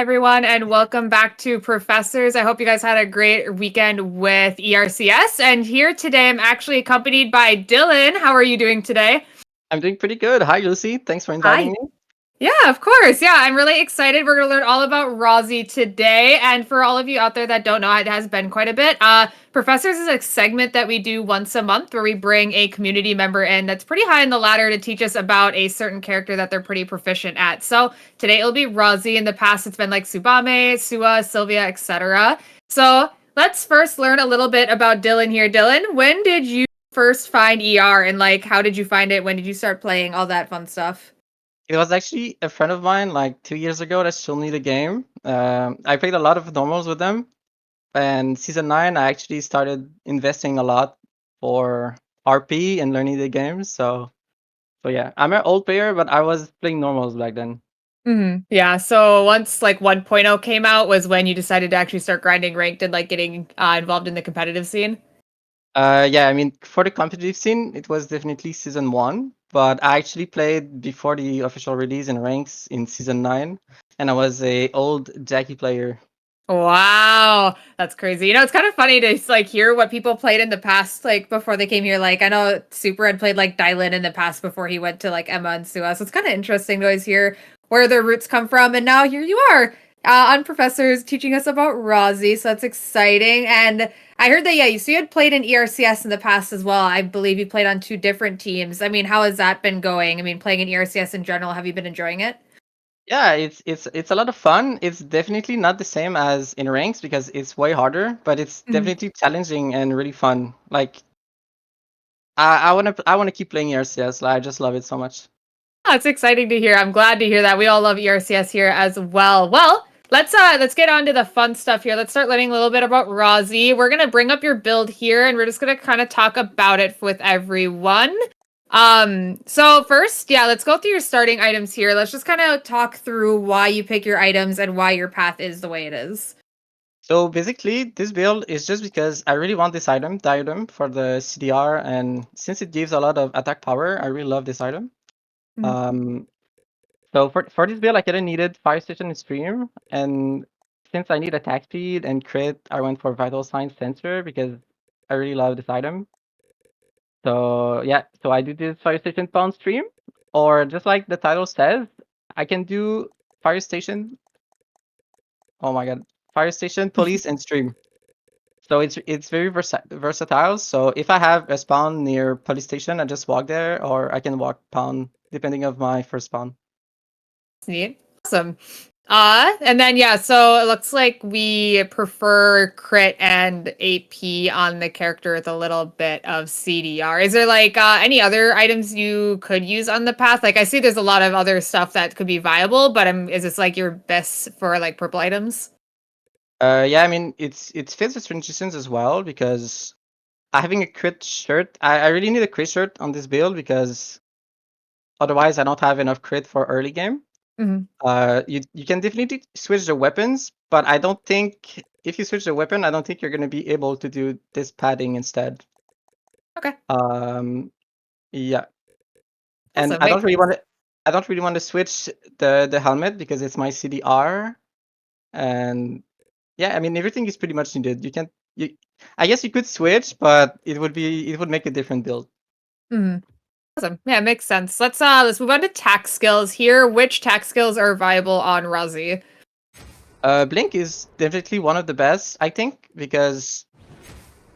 everyone, and welcome back to Pro-Fessors. I hope you guys had a great weekend with ERCS. And here today, I'm actually accompanied by Dylan. How are you doing today? I'm doing pretty good. Hi, Lucy. Thanks for inviting Hi. me. Yeah, of course. Yeah, I'm really excited. We're going to learn all about Rozzi today. And for all of you out there that don't know, it has been quite a bit. Professors is a segment that we do once a month where we bring a community member in that's pretty high in the ladder to teach us about a certain character that they're pretty proficient at. So today it'll be Rozzi. In the past, it's been like Subame, Sua, Sylvia, etc. So let's first learn a little bit about Dylan here. Dylan, when did you first find ER and like how did you find it? When did you start playing all that fun stuff? It was actually a friend of mine like 2 years ago that showed me the game. I played a lot of normals with them. And season 9, I actually started investing a lot for RP and learning the game. So yeah, I'm an old player, but I was playing normals back then. Yeah, so once like 1.0 came out was when you decided to actually start grinding ranked and like getting involved in the competitive scene. Yeah, I mean, for the competitive scene, it was definitely season 1, but I actually played before the official release in ranks in season 9, and I was a old Jackie player. Wow, that's crazy. You know, it's kind of funny to like hear what people played in the past, like before they came here. Like I know Super had played like Dylan in the past before he went to like Emma and Sua. So it's kind of interesting to always hear where their roots come from. And now here you are on Professors teaching us about Rozzi. So that's exciting. And I heard that so you had played in ERCS in the past as well. I believe you played on 2 different teams. I mean, how has that been going? I mean, playing in ERCS in general, have you been enjoying it? Yeah, it's a lot of fun. It's definitely not the same as in ranks because it's way harder, but it's definitely challenging and really fun. Like I wanna keep playing ERCS. Like, I just love it so much. Oh, it's exciting to hear. I'm glad to hear that. We all love ERCS here as well. Well, let's get on to the fun stuff here. Let's start learning a little bit about Rozzi. We're gonna bring up your build here, and we're just gonna kind of talk about it with everyone. So first, yeah, let's go through your starting items here. Let's just kind of talk through why you pick your items and why your path is the way it is. So basically, this build is just because I really want this item, diadem, for the CDR, and since it gives a lot of attack power, I really love this item. Mhm. Um, so for this build, I kind of needed Fire Station and Stream, and since I need attack speed and crit, I went for Vital Signs Sensor because I really love this item. So yeah, so I do this Fire Station Pound Stream, or just like the title says, I can do Fire Station. Oh my god, Fire Station, Police, and Stream. So it's very versatile. So if I have a spawn near police station, I just walk there, or I can walk pound depending of my first spawn. Neat. Awesome. And then yeah, so it looks like we prefer crit and AP on the character with a little bit of CDR. Is there like any other items you could use on the path? Like I see there's a lot of other stuff that could be viable, but is this like your best for like purple items? Yeah, I mean it fits with transitions as well because having a crit shirt, I really need a crit shirt on this build because otherwise I don't have enough crit for early game. Hmm. You can definitely switch the weapons, but I don't think if you switch the weapon, I don't think you're gonna be able to do this padding instead. Okay. Um, yeah, and Awesome. Makes sense. I don't really want to switch the helmet because it's my CDR, and yeah, I mean everything is pretty much needed. You can you I guess you could switch, but it would make a different build. Hmm. Awesome. Yeah, makes sense. Let's move on to tax skills here. Which tax skills are viable on Rozzi? Blink is definitely one of the best, I think, because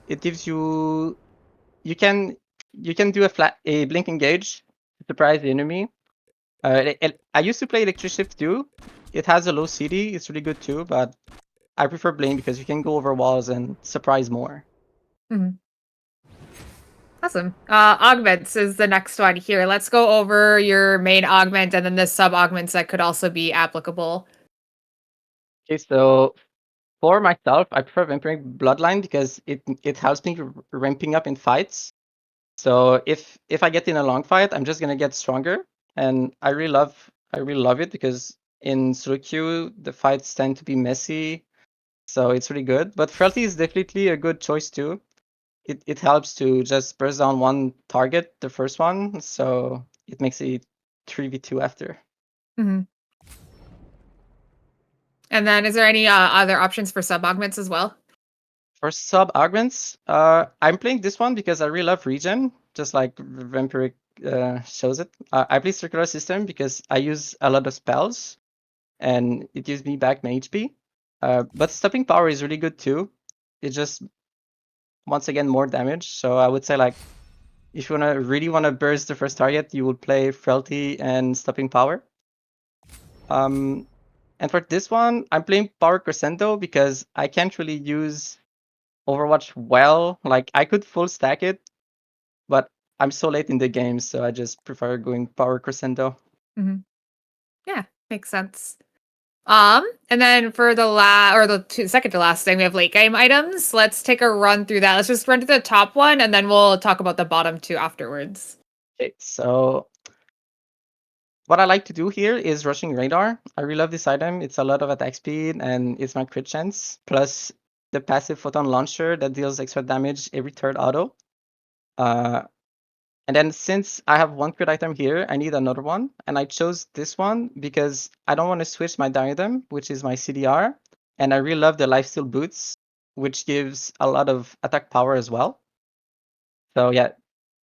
it gives you you can you can do a blink engage to surprise the enemy. I used to play Electric Shift too. It has a low CD. It's really good too, but I prefer Blink because you can go over walls and surprise more. Mhm. Awesome. Augments is the next one here. Let's go over your main augment and then the sub augments that could also be applicable. Okay, so for myself, I prefer Vampiric Bloodline because it helps me ramping up in fights. So if I get in a long fight, I'm just gonna get stronger, and I really love it because in solo queue the fights tend to be messy, so it's really good. But Frailty is definitely a good choice too. It helps to just burst down one target, the first one, so it makes it 3v2 after. Mhm. And then is there any other options for sub augments as well? For sub augments, I'm playing this one because I really love regen, just like Vampiric shows it. I play Circular System because I use a lot of spells, and it gives me back my HP. But Stopping Power is really good too. It just once again more damage. So I would say like if you really wanna burst the first target, you would play Frailty and Stopping Power. And for this one, I'm playing Power Crescendo because I can't really use Overwatch well. Like I could full stack it, but I'm so late in the game, so I just prefer going Power Crescendo. Mhm. Yeah, makes sense. And then for the second to last thing, we have late game items. Let's take a run through that. Let's just run to the top one, and then we'll talk about the bottom two afterwards. Okay, so what I like to do here is Rushing Radar. I really love this item. It's a lot of attack speed and it's my crit chance, plus the passive Photon Launcher that deals extra damage every third auto. Uh, and then since I have one crit item here, I need another one. And I chose this one because I don't want to switch my diadem, which is my CDR. And I really love the Lifesteal Boots, which gives a lot of attack power as well. So yeah,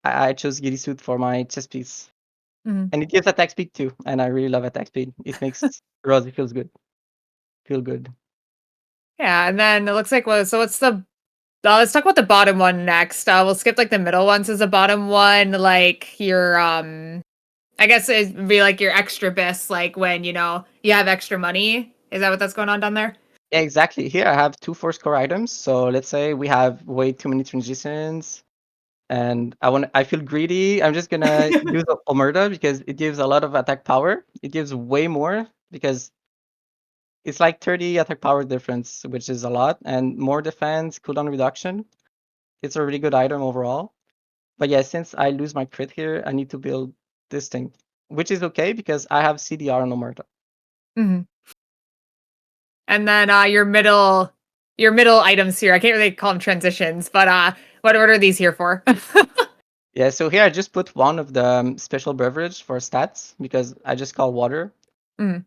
I chose Giddy Suit for my chest piece. Mhm. And it gives attack speed too, and I really love attack speed. It makes Rozzi feel good. Yeah, and then it looks like what's the let's talk about the bottom one next. We'll skip like the middle ones as the bottom one, like your I guess it'd be like your extra bits, like when you have extra money. Is that what that's going on down there? Yeah, exactly. Here I have two force core items. So let's say we have way too many transitions, and I feel greedy. I'm just gonna use Omerta because it gives a lot of attack power. It gives way more because it's like 30 attack power difference, which is a lot, and more defense, cooldown reduction. It's a really good item overall. But yeah, since I lose my crit here, I need to build this thing, which is okay because I have CDR on Omerta. Mhm. And then your middle items here. I can't really call them transitions, but what are these here for? Yeah, so here I just put one of the special beverage for stats because I just call water. Mhm.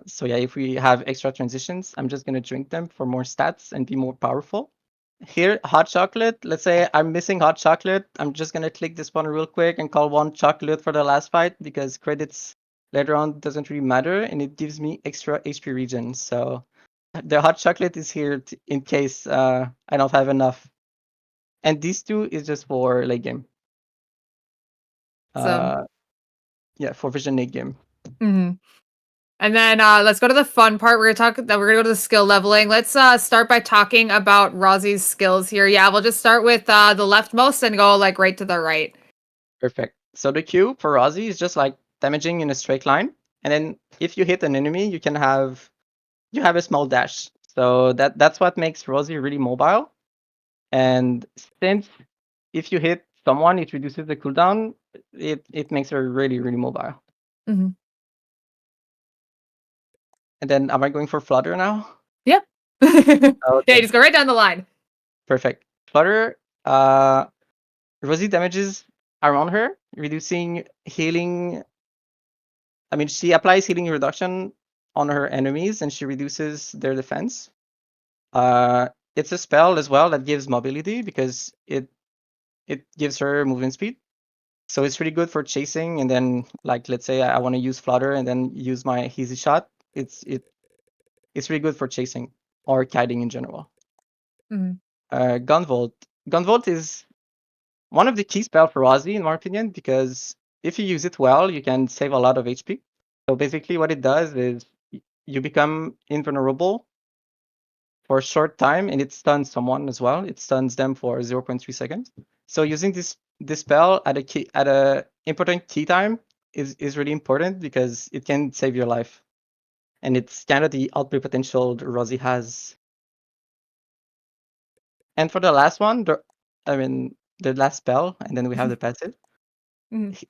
So yeah, if we have extra transitions, I'm just gonna drink them for more stats and be more powerful. Here, hot chocolate. Let's say I'm missing hot chocolate. I'm just gonna click this one real quick and call one chocolate for the last fight because credits later on doesn't really matter and it gives me extra HP regen. So the hot chocolate is here in case I don't have enough. And these two is just for late game. So, Uh, yeah, for vision late game. mhm. And then let's go to the fun part. We're gonna go to the skill leveling. Let's start by talking about Rozzi's skills here. Yeah, we'll just start with the leftmost and go like right to the right. Perfect. So the Q for Rozzi is just like damaging in a straight line. And then if you hit an enemy, you have a small dash. So that's what makes Rozzi really mobile. And since if you hit someone, it reduces the cooldown, it makes her really, really mobile. Mhm. And then am I going for Flutter now? Yeah. Yeah, you Okay, just go right down the line. perfect. Flutter, Rozzi damages around her, reducing healing. I mean, she applies healing reduction on her enemies and she reduces their defense. It's a spell as well that gives mobility because it gives her movement speed. So it's really good for chasing. And then, like, let's say I want to use Flutter and then use my Easy Shot. It's really good for chasing or kiting in general. Mhm. Gunvolt. Gunvolt is one of the key spell for Ozzy, in my opinion, because if you use it well, you can save a lot of HP. So basically, what it does is you become invulnerable for a short time, and it stuns someone as well. It stuns them for 0.3 seconds. So using this spell at a important key time is really important because it can save your life, and it's kind of the outplay potential that Rosie has. And for the last one, the last spell, and then we have the passive. Mhm. H-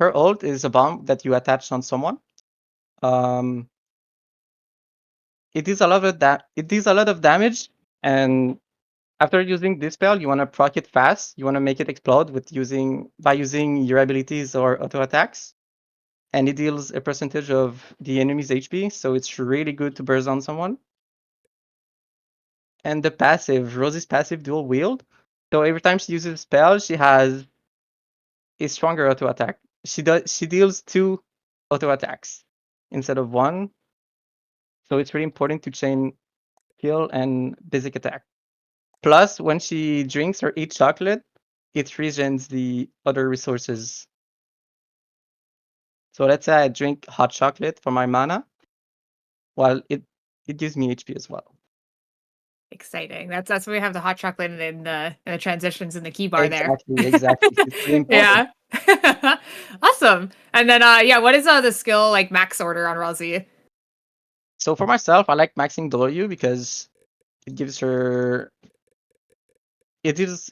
Her ult is a bomb that you attach on someone. Um, it deals a lot of damage, and after using this spell, you want to proc it fast. You want to make it explode by using your abilities or auto attacks. and it deals a percentage of the enemy's HP, so it's really good to burst on someone. And the passive, Rosie's passive dual wield. So every time she uses a spell, she has a stronger auto attack. She deals 2 auto attacks instead of 1. So it's really important to chain heal and basic attack. Plus, when she drinks or eats chocolate, it regens the other resources. So let's say I drink hot chocolate for my mana, while it gives me HP as well. Exciting. That's where we have the hot chocolate in the transitions in the key bar there. Exactly. It's really important. Yeah. Awesome. And then yeah, what is the skill like max order on Rozzi? So for myself, I like maxing W because it gives her. It is.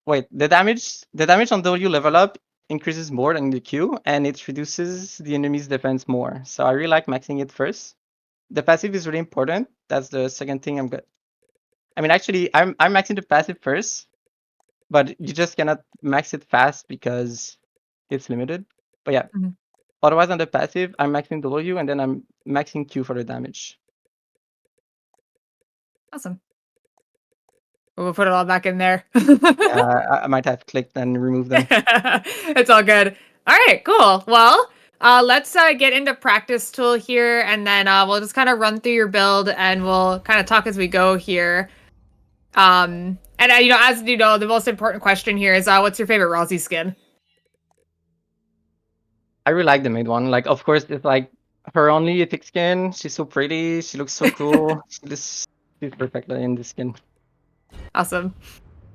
Wait, the damage on W level up increases more than the Q, and it reduces the enemy's defense more. So I really like maxing it first. The passive is really important. That's the second thing I'm good. I mean, actually, I'm maxing the passive first, but you just cannot max it fast because it's limited. But yeah, Mhm. otherwise on the passive, I'm maxing W and then I'm maxing Q for the damage. Awesome. We'll put it all back in there. Yeah, I might have clicked and removed them. It's all good. All right, cool. Well, let's get into practice tool here, and then we'll just kind of run through your build, and we'll kind of talk as we go here. And you know, as you know, the most important question here is, what's your favorite Rozzi skin? I really like the mid one. Like, of course, it's like her only epic skin. She's so pretty. She looks so cool. She's perfectly in this skin. Awesome.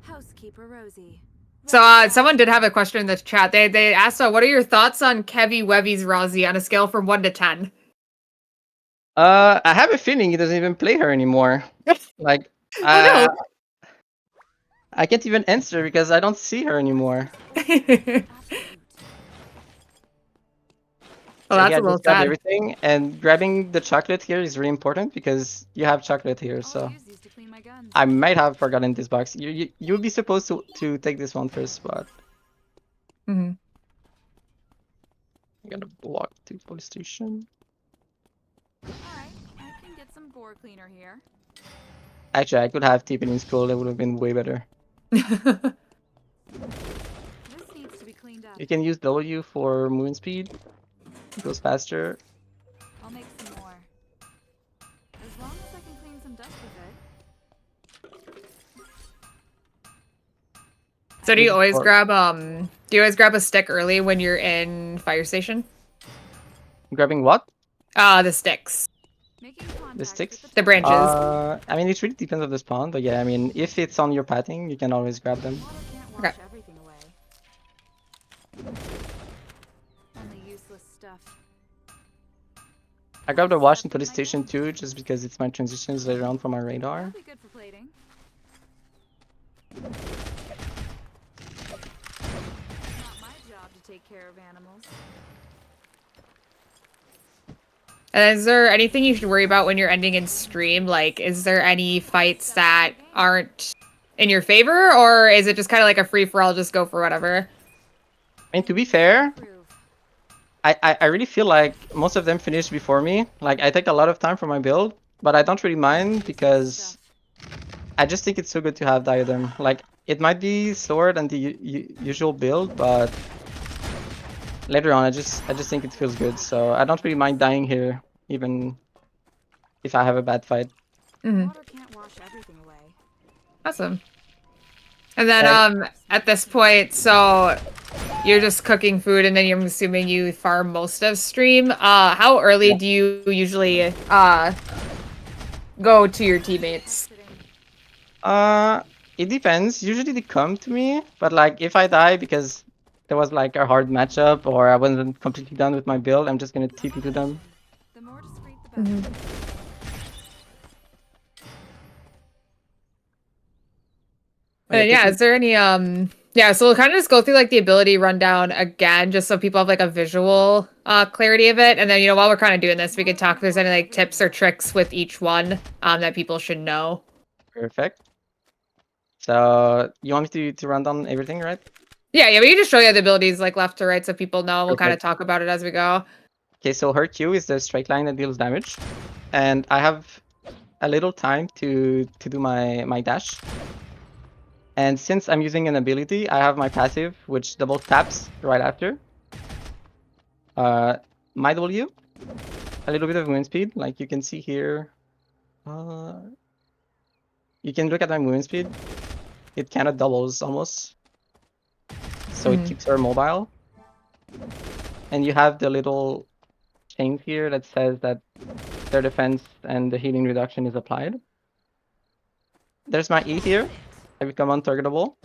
Housekeeper Rosie. So, someone did have a question in the chat. They asked, what are your thoughts on Kevy Wevy's Rozzi on a scale from 1 to 10? I have a feeling he doesn't even play her anymore. Like, Oh no. I can't even answer because I don't see her anymore. Well, So that's yeah, a little just grab sad. everything, and grabbing the chocolate here is really important because you have chocolate here. So I might have forgotten this box. You would be supposed to take this one first, but Mm-hmm. I gotta walk to police station. Alright, I can get some gore cleaner here. Actually, I could have taken in school. That would have been way better. This needs to be cleaned up. You can use W for movement speed. It goes faster. I'll make some more. As long as I can clean some dust with it. So do you always grab a stick early when you're in fire station? Grabbing what? The sticks. The sticks? The branches. I mean, it really depends on the spawn, but yeah, I mean, if it's on your pathing, you can always grab them. Okay. Only useless stuff. I grabbed a watch in police station too, just because it's my transitions later on for my radar. That'll be good for plating. Not my job to take care of animals. And is there anything you should worry about when you're ending in stream? Like, is there any fights that aren't in your favor, or is it just kind of like a free-for-all, just go for whatever? I mean, to be fair, I really feel like most of them finish before me. Like, I take a lot of time for my build, but I don't really mind because I just think it's so good to have Diadem. Like, it might be slower than the usual build, but later on, I just think it feels good. So I don't really mind dying here, even if I have a bad fight. Mm-hmm. Water can't wash everything away. Awesome. And then at this point, so you're just cooking food, and then I'm assuming you farm most of stream. How early do you usually go to your teammates? It depends. Usually they come to me, but like if I die because there was like a hard matchup or I wasn't completely done with my build, I'm just gonna TP to them. The more discreet, the better. And yeah, is there any yeah, so we'll kind of just go through like the ability rundown again, just so people have like a visual clarity of it. And then, you know, while we're kind of doing this, we can talk if there's any like tips or tricks with each one that people should know. Perfect. So you want me to run down everything, right? Yeah, we can just show you the abilities like left to right so people know. We'll kind of Perfect. talk about it as we go. Okay, so her Q is the straight line that deals damage, and I have a little time to do my dash. And since I'm using an ability, I have my passive, which double taps right after. My W, a little bit of movement speed, like you can see here. You can look at my movement speed. It kind of doubles almost, so it keeps her mobile. And you have the little chain here that says that their defense and the healing reduction is applied. There's my E here. I become untargetable.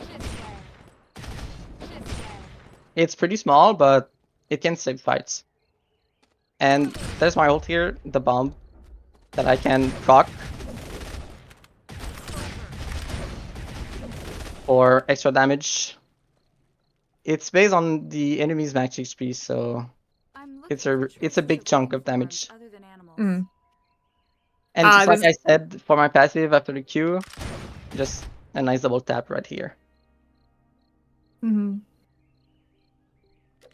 It's pretty small, but it can save fights. And there's my ult here, the bomb that I can proc for extra damage. It's based on the enemy's max HP, so it's a big chunk of damage. Mm. And just like this- I said, for my passive after the Q, just a nice double tap right here. Mhm.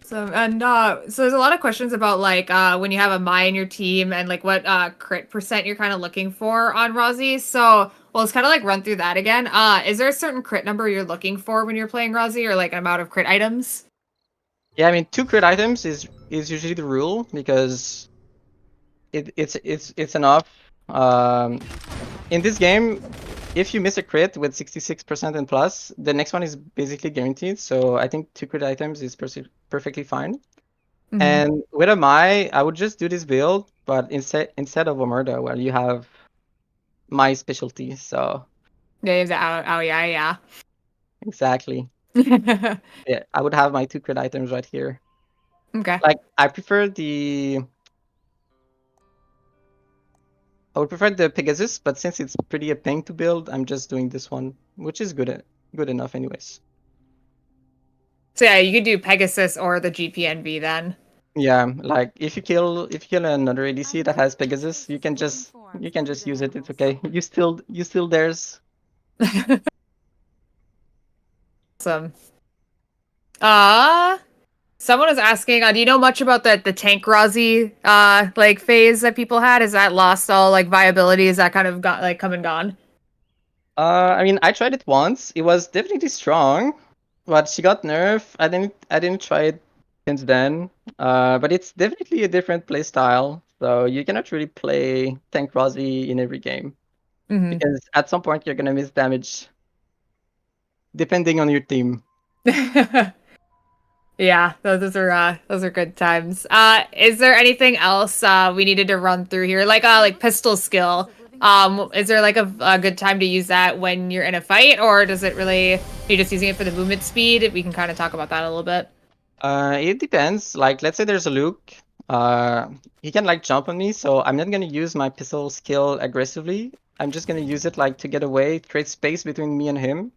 So there's a lot of questions about like when you have a Mai in your team and like what crit percent you're kind of looking for on Rozzi. So let's kind of like run through that again. Is there a certain crit number you're looking for when you're playing Rozzi, or like an amount of crit items? Yeah, I mean 2 crit items is usually the rule because it's enough. In this game, if you miss a crit with 66% and plus, the next one is basically guaranteed. So I think 2 crit items is perfectly fine. And with a Mai, I would just do this build, but instead of a murder, where you have my specialty. So Yeah. exactly, Okay. yeah, I would have my 2 crit items right here. Like I would prefer the Pegasus, but since it's pretty a pain to build, I'm just doing this one, which is good enough anyways. So yeah, you could do Pegasus or the GPNB then. Yeah, like if you kill another ADC that has Pegasus, you can just use it. It's okay. You still theirs. Awesome. Someone was asking, do you know much about the tank Rozzi like phase that people had? Is that lost all like viability? Is that kind of got like come and gone? I mean, I tried it once. It was definitely strong, but she got nerfed. I didn't try it since then. But it's definitely a different play style. So you cannot really play tank Rozzi in every game because at some point you're gonna miss damage depending on your team. Yeah, those are good times. Is there anything else we needed to run through here? Like pistol skill. Is there like a good time to use that when you're in a fight, or does it really are you just using it for the movement speed? We can kind of talk about that a little bit. It depends. Like, let's say there's a Luke. He can like jump on me, so I'm not gonna use my pistol skill aggressively. I'm just gonna use it like to get away, create space between me and him.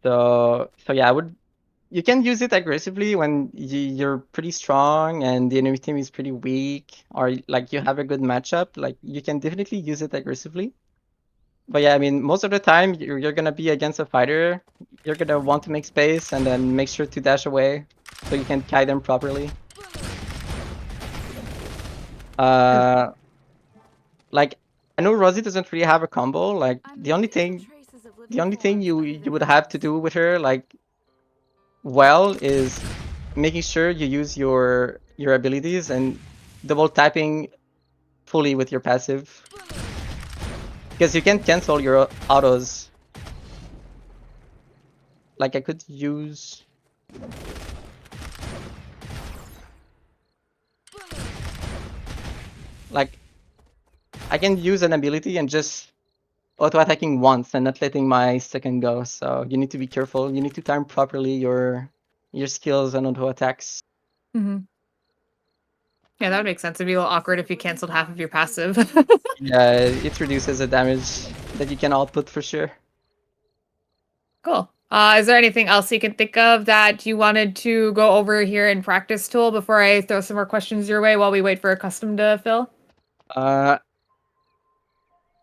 So yeah, you can use it aggressively when you're pretty strong and the enemy team is pretty weak, or like you have a good matchup. Like you can definitely use it aggressively. But yeah, I mean, most of the time you're gonna be against a fighter. You're gonna want to make space and then make sure to dash away so you can kite them properly. Like I know Rozzi doesn't really have a combo. Like the only thing you would have to do with her like well is making sure you use your abilities and double tapping fully with your passive because you can cancel your autos. Like I could use like I can use an ability and just auto attacking once and not letting my second go. So you need to be careful. You need to time properly your skills and auto attacks. Yeah, that would make sense. It'd be a little awkward if you canceled half of your passive. Yeah, it reduces the damage that you can output for sure. Cool. Is there anything else you can think of that you wanted to go over here in practice tool before I throw some more questions your way while we wait for a custom to fill? Uh,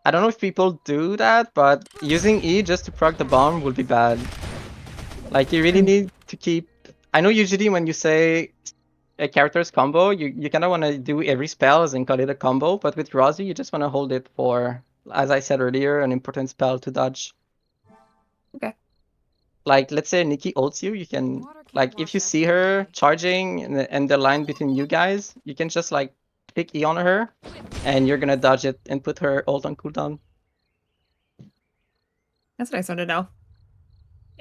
I don't know if people do that, but using E just to proc the bomb would be bad. Like you really need to keep. I know usually when you say a character's combo, you kind of want to do every spells and call it a combo, but with Rozzi, you just want to hold it for, as I said earlier, an important spell to dodge. Okay. Like let's say Nikki ults you, you can Water can't like if wash you see her everything charging and the line between you guys, you can just like click E on her, and you're gonna dodge it and put her ult on cooldown. That's a nice one to know.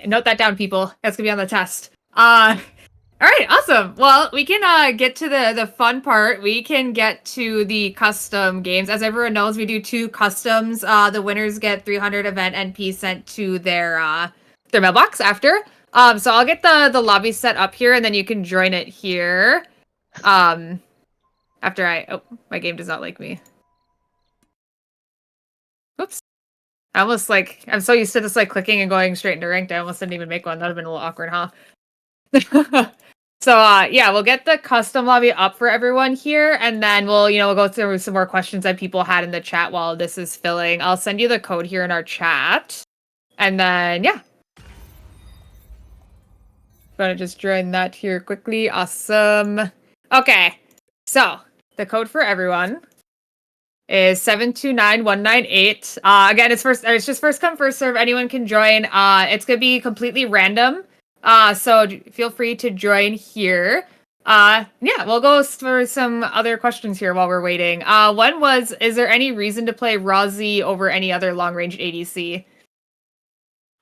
Note that down, people. That's gonna be on the test. All right, awesome. Well, we can get to the fun part. We can get to the custom games. As everyone knows, we do 2 customs. The winners get 300 event NP sent to their mailbox after. So I'll get the lobby set up here, and then you can join it here. After my game does not like me. Oops. I almost like I'm so used to just like clicking and going straight into ranked. I almost didn't even make one. That would have been a little awkward, huh? So yeah, we'll get the custom lobby up for everyone here, and then we'll go through some more questions that people had in the chat while this is filling. I'll send you the code here in our chat, and then yeah, gonna just join that here quickly. Awesome. Okay, so the code for everyone is 729198. Again, it's just first come first serve. Anyone can join. It's gonna be completely random. So feel free to join here. Yeah, we'll go for some other questions here while we're waiting. One was, is there any reason to play Rozzi over any other long range ADC?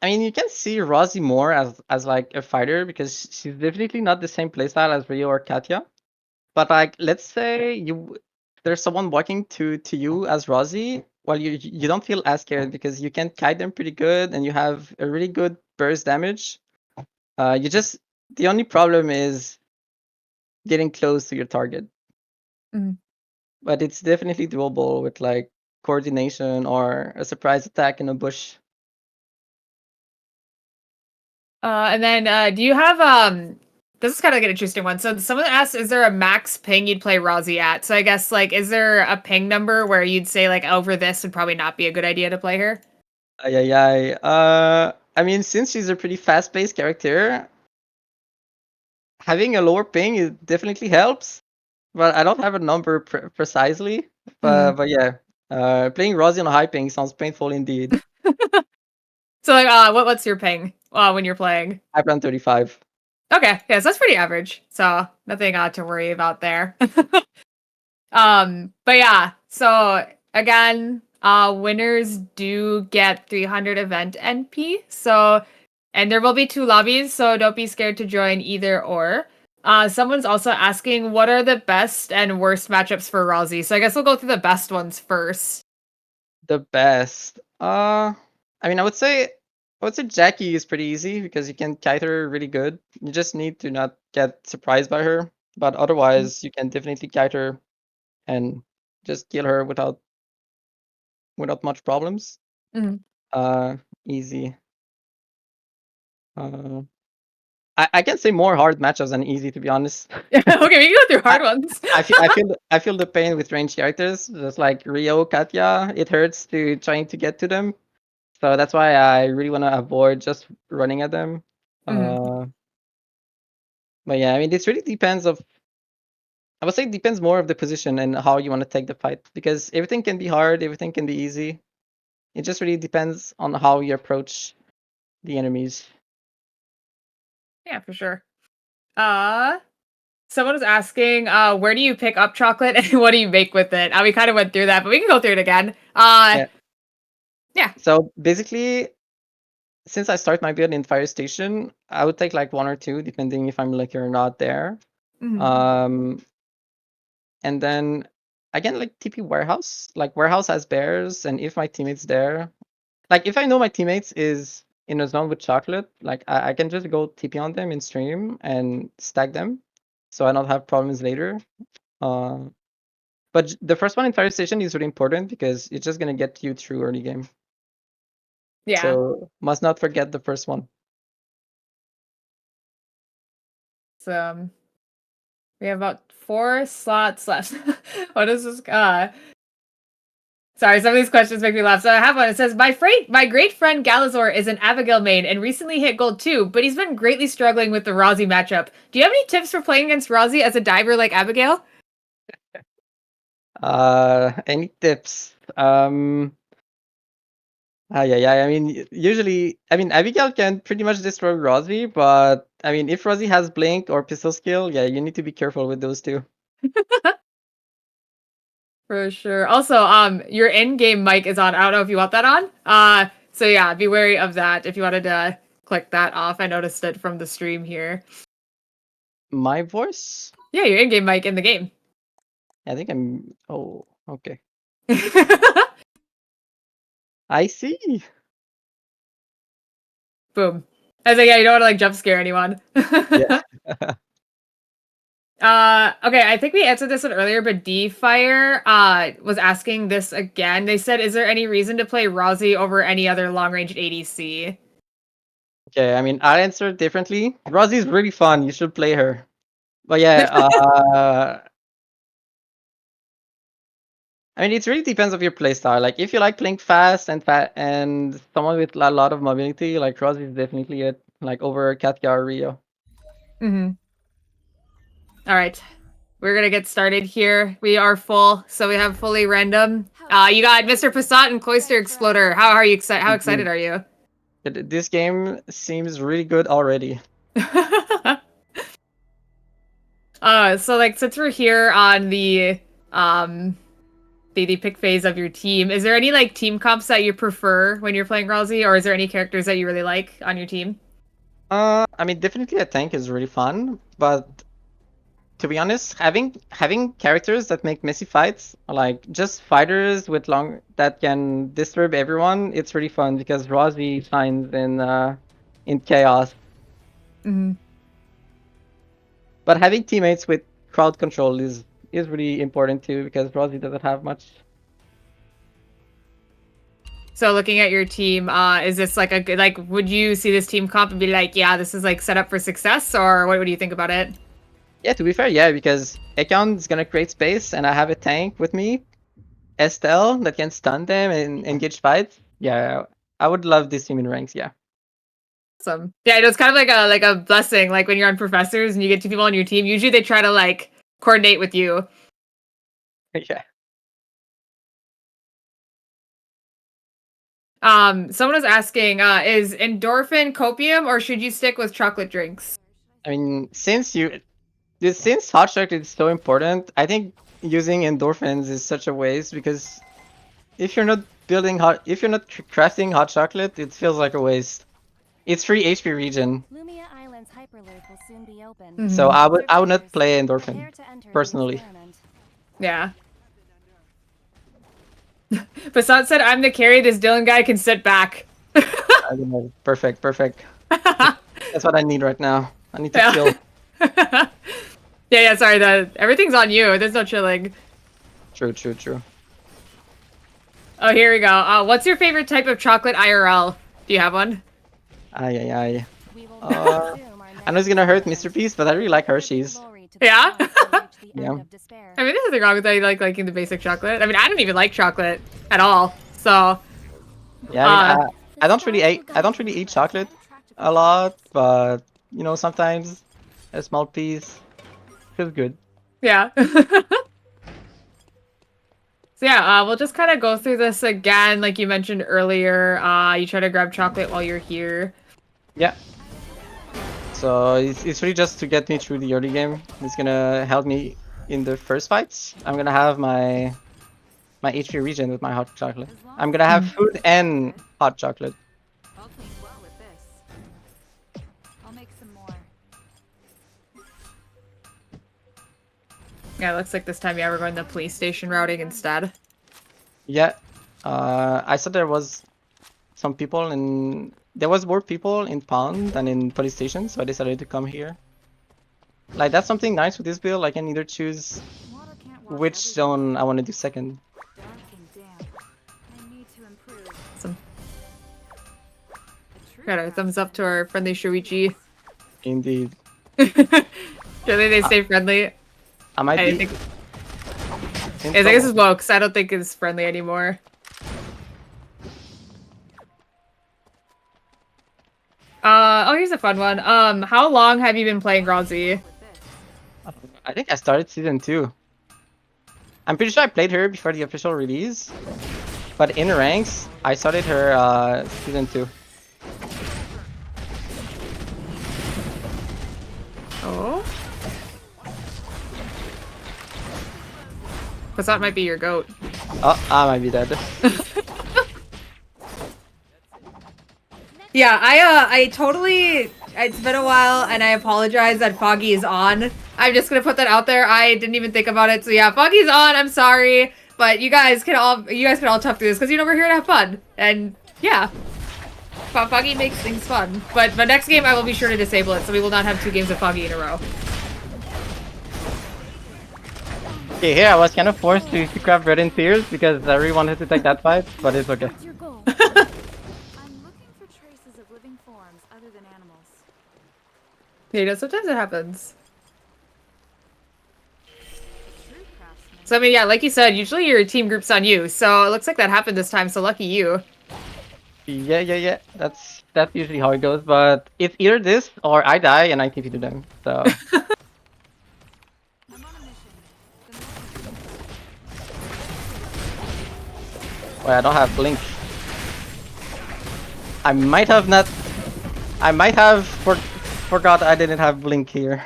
I mean, you can see Rozzi more as like a fighter because she's definitely not the same playstyle as Rio or Katya. But like, let's say there's someone walking to you as Rozzi. Well, you don't feel as scared because you can kite them pretty good and you have a really good burst damage. The only problem is getting close to your target. Mhm. But it's definitely doable with like coordination or a surprise attack in a bush. And then do you have this is kind of like an interesting one. So someone asked, is there a max ping you'd play Rozzi at? So I guess like, is there a ping number where you'd say like over this would probably not be a good idea to play her? Ay. I mean, since she's a pretty fast-paced character, having a lower ping it definitely helps. But I don't have a number precisely. But yeah, playing Rozzi on a high ping sounds painful indeed. So like, what's your ping when you're playing? I plan 35. Okay, yeah, so that's pretty average. So nothing to worry about there. But yeah, so again, winners do get 300 event NP. So, and there will be 2 lobbies, so don't be scared to join either or. Someone's also asking, what are the best and worst matchups for Rozzi? So I guess we'll go through the best ones first. The best. I mean, I would say Jackie is pretty easy because you can kite her really good. You just need to not get surprised by her. But otherwise, you can definitely kite her and just kill her without much problems. Mhm. Easy. Uh, I can say more hard matchups than easy, to be honest. Okay, we can go through I, hard ones. I feel the pain with ranged characters, just like Rio, Katya. It hurts to trying to get to them. So that's why I really want to avoid just running at them. Mhm. But yeah, I mean, this really depends of. I would say it depends more of the position and how you want to take the fight because everything can be hard, everything can be easy. It just really depends on how you approach the enemies. Yeah, for sure. Uh, Someone was asking, where do you pick up chocolate and what do you make with it? We kind of went through that, but we can go through it again. Yeah. Yeah. So basically, since I start my build in Fire Station, I would take like 1 or 2, depending if I'm lucky or not there. Mhm. Um, and then I can like TP Warehouse. Like Warehouse has bears, and if my teammates there, like if I know my teammates is in a zone with chocolate, like I can just go TP on them in stream and stack them, so I don't have problems later. Uh, but the first one in Fire Station is really important because it's just gonna get you through early game. Yeah. So must not forget the first one. So we have about 4 slots left. What is this? Sorry, some of these questions make me laugh. So I have one. It says, my great friend Galazor is an Abigail main and recently hit gold 2, but he's been greatly struggling with the Rozzi matchup. Do you have any tips for playing against Rozzi as a diver like Abigail? Any tips? Yeah. I mean, usually, I mean, Abigail can pretty much destroy Rozzi, but I mean, if Rozzi has Blink or Pistol Skill, yeah, you need to be careful with those two. For sure. Also, your in-game mic is on. I don't know if you want that on. So yeah, be wary of that if you wanted to click that off. I noticed it from the stream here. My voice? Yeah, your in-game mic in the game. I think I'm. Oh, okay. I see. Boom. I was like, yeah, you don't want to like jump scare anyone. Yeah. Okay, I think we answered this one earlier, but D-Fire was asking this again. They said, is there any reason to play Rozzi over any other long-range ADC? Okay, I mean, I'll answer differently. Rozzi is really fun. You should play her. But yeah, I mean, it really depends on your playstyle. Like, if you like playing fast and someone with a lot of mobility, like Rozzi is definitely it. Like over Katka or Rio. Mm-hmm. All right, we're gonna get started here. We are full, so we have fully random. You got Mr. Passat and Cloister Exploder. How are you excited? How excited are you? This game seems really good already. So like since we're here on the pick phase of your team, is there any like team comps that you prefer when you're playing Rozzi, or is there any characters that you really like on your team? I mean, definitely a tank is really fun, but to be honest, having characters that make messy fights, like just fighters with long that can disturb everyone, it's really fun because Rozzi shines in chaos. Mm-hmm. But having teammates with crowd control is really important too because Rozzi doesn't have much. So looking at your team, is this like a good, like, would you see this team comp and be like, yeah, this is like set up for success, or what do you think about it? Yeah, to be fair, yeah, because Ekon is gonna create space and I have a tank with me, Estelle, that can stun them and engage fights. Yeah, I would love this team in ranks, yeah. Awesome. Yeah, it's kind of like a blessing. Like when you're on Pro-Fessors and you get two people on your team, usually they try to like coordinate with you. Yeah. Someone was asking, is endorphin copium or should you stick with chocolate drinks? I mean, since hot chocolate is so important, I think using endorphins is such a waste because if you're not crafting hot chocolate, it feels like a waste. It's free HP regen. Lumia Island's hyperloop will soon be open. Mm-hmm. So I would not play endorphin personally. Yeah. Passat said, I'm the carry, this Dylan guy can sit back. I don't know. Perfect. That's what I need right now. I need to chill. Yeah, sorry, everything's on you. There's no chilling. True. Oh, here we go. What's your favorite type of chocolate IRL? Do you have one? I know it's gonna hurt Mr. Peace, but I really like Hershey's. Yeah? Yeah. I mean, there's nothing wrong with that. You like liking the basic chocolate. I mean, I don't even like chocolate at all. So yeah, I mean, I don't really eat chocolate a lot, but you know, sometimes a small piece feels good. yeah. So yeah, we'll just kind of go through this again, like you mentioned earlier. You try to grab chocolate while you're here. Yeah. So it's really just to get me through the early game. It's gonna help me in the first fights. I'm gonna have my HP regen with my hot chocolate. I'm gonna have food and hot chocolate. I'll clean well with this. I'll make some more. Yeah, it looks like this time, yeah, we're going the police station routing instead. Yeah. I saw there was some people there was more people in Pound than in police station, so I decided to come here. Like, that's something nice with this build. I can either choose which zone I want to do second. Dark and damp. I need to improve. Awesome. Got a thumbs up to our friendly Shuichi. Indeed. Surely they stay friendly. I might I be. think. I guess it's woke, so I don't think it's friendly anymore. Oh, here's a fun one. How long have you been playing Rozzi? With this. I think I started season 2. I'm pretty sure I played her before the official release, but in ranks, I started her season 2. Oh. Because that might be your goat. Oh, I might be dead. Yeah, I totally, it's been a while and I apologize that Foggy is on. I'm just gonna put that out there. I didn't even think about it. So yeah, Foggy's on, I'm sorry. But you guys can all tough through this because we're here to have fun. And yeah. Foggy makes things fun. But next game I will be sure to disable it so we will not have 2 games of Foggy in a row. Okay, here I was kind of forced to craft Red and Tears because I really wanted to take that fight, but it's okay. What's your goal? I'm looking for traces of living forms other than animals. You know, sometimes it happens. True craftsman. So I mean, yeah, like you said, usually your team group's on you. So it looks like that happened this time, so lucky you. Yeah. That's usually how it goes, but it's either this or I die and I TP to them. So I'm on a mission. The mission. wait, I don't have blink. I might have not. I might have forgot I didn't have blink here.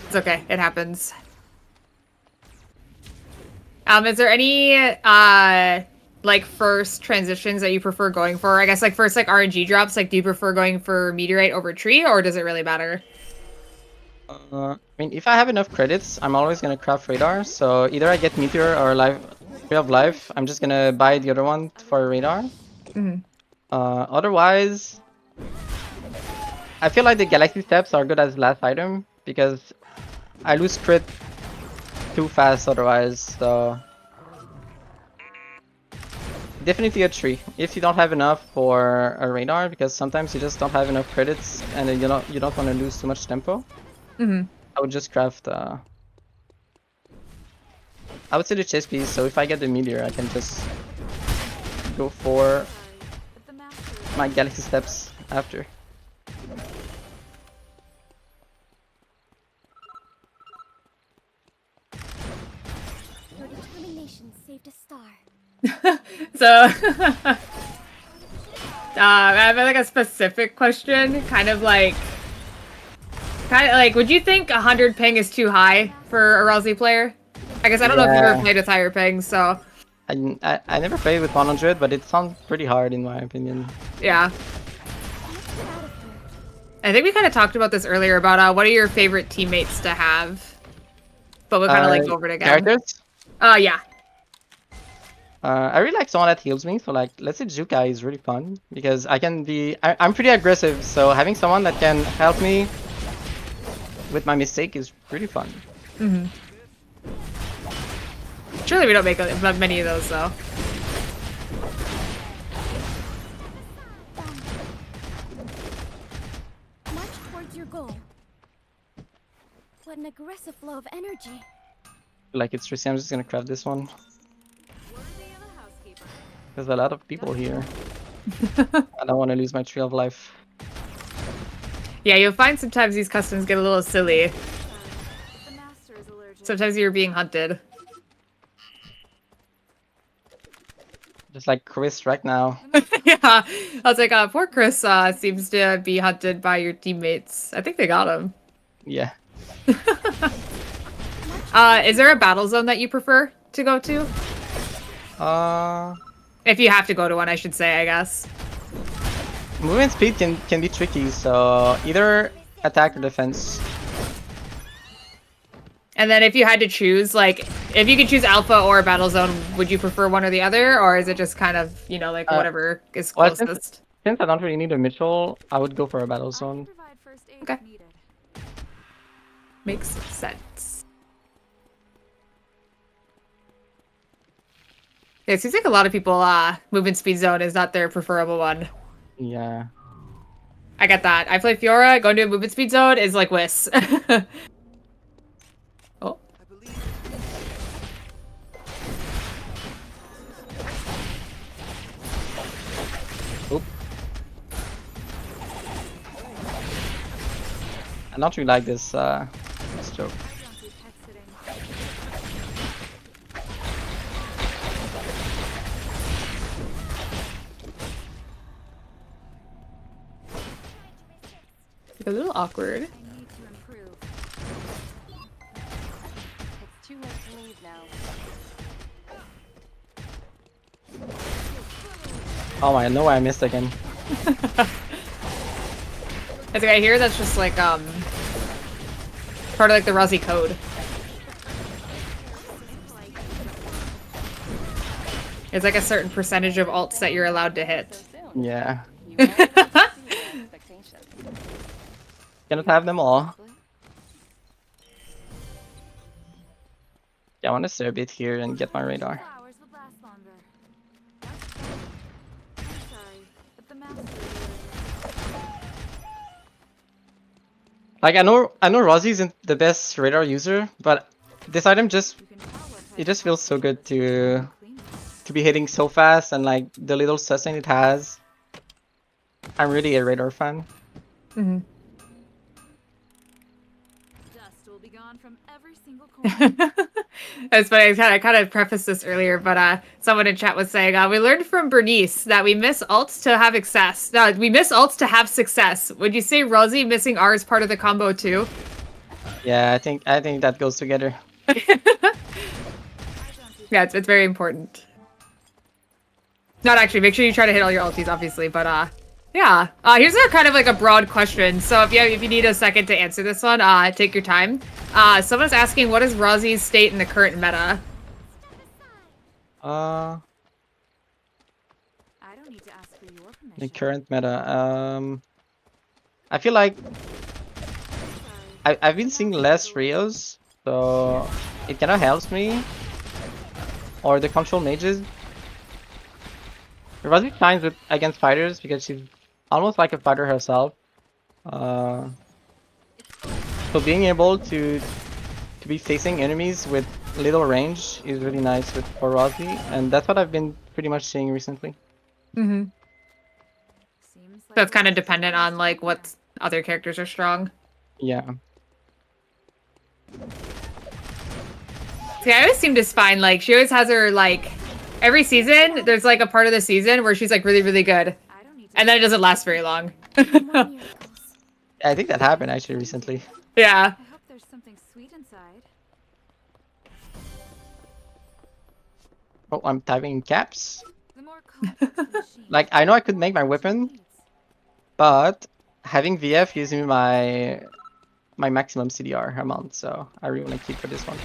It's okay, it happens. Is there any like first transitions that you prefer going for? I guess like first like RNG drops, like do you prefer going for meteorite over tree or does it really matter? I mean, if I have enough credits, I'm always gonna craft radar. So either I get meteor or tree of life. I'm just gonna buy the other one for radar. Mhm. Otherwise, I feel like the galaxy steps are good as last item because I lose crit too fast otherwise. So definitely a tree if you don't have enough for a radar, because sometimes you just don't have enough credits and then you don't want to lose too much tempo. Mhm. I would just craft I would say the chase piece, so if I get the meteor I can just go for But the master is my galaxy steps after. Your determination saved a star. So I have like a specific question, kind of like would you think 100 ping is too high for a Rozzi player? I guess I don't know if you've ever Yeah. played with higher ping, so I never played with 100, but it sounds pretty hard in my opinion. yeah. I think we kind of talked about this earlier about what are your favorite teammates to have, but we'll kind of like go over it again. Characters? Yeah. I really like someone that heals me, so like, let's say Jukai is really fun, because I'm pretty aggressive, so having someone that can help me with my mistake is really fun. Mm-hmm. Surely we don't make many of those, though. March towards your goal. What an aggressive flow of energy. Like it's risky, I'm just gonna craft this one. worthy of a housekeeper. There's a lot of people here. I don't want to lose my tree of life. Yeah, you'll find sometimes these customs get a little silly. The master is allergic. Sometimes you're being hunted. Just like Chris right now. Yeah, I was like, poor Chris seems to be hunted by your teammates. I think they got him. Yeah. Is there a battle zone that you prefer to go to? If you have to go to one, I should say, I guess. Movement speed can be tricky, so either attack or defense. And then if you had to choose, like, if you could choose Alpha or Battle Zone, would you prefer one or the other? Or is it just kind of, you know, like, whatever is well, closest? Since I don't really need a Mitchell, I would go for a battle I zone. can provide first aid Okay. if needed. Makes sense. Yeah, it seems like a lot of people, movement speed zone is not their preferable one. Yeah. I get that. I play Fiora, going to a movement speed zone is like Whis. Oh. Oop. I don't really like this stroke. I don't do pet sitting. A little awkward. I need to improve. It's too late to leave now. Oh I know I missed again. As a guy here, that's just like part of like the Rozzi code. It's like a certain percentage of ults that you're allowed to hit. So soon. Yeah. You won't exceed my expectations. Cannot have them all. Yeah, I want to stay a bit here and get my radar. Flowers would last longer. I'm sorry, but the master. Like I know Rozzi isn't the best radar user, but this item just You can tell what it just feels so good to clean be hitting so fast and like the little sussing it has. I'm really a radar fan. Mm-hmm. dust will be gone from every single corner. That's funny. I kind of prefaced this earlier, but someone in chat was saying we learned from Bernice that we miss ults to have success. No, we miss ults to have success. Would you say Rozzi missing R is part of the combo too? Yeah, I think that goes together. Yeah, it's very important. Not actually. Make sure you try to hit all your ultis, obviously. But yeah. Here's a kind of like a broad question. So if you need a second to answer this one, take your time. Someone's asking, what is Rozzi's state in the current meta? Uh, I don't need to ask for your permission. the current meta. I feel like I've been seeing less Rios, so it kind of helps me. Or the control mages. Rozzi shines against fighters because she's almost like a fighter herself. So being able to be facing enemies with little range is really nice for Rozzi, and that's what I've been pretty much seeing recently. Mm-hmm. Seems So like it's kind of dependent on like what other characters are strong. Yeah. See, I always seem to find like she always has her like every season. There's like a part of the season where she's like really really good, I don't need to and then it doesn't last very long. More miracles. I think that happened actually recently. Yeah. I hope there's something sweet inside. Oh, I'm typing in caps. The more complex the machine, Like I know I could the make my more she weapon, needs. but having VF gives me my maximum CDR amount, so I really want to keep for this one.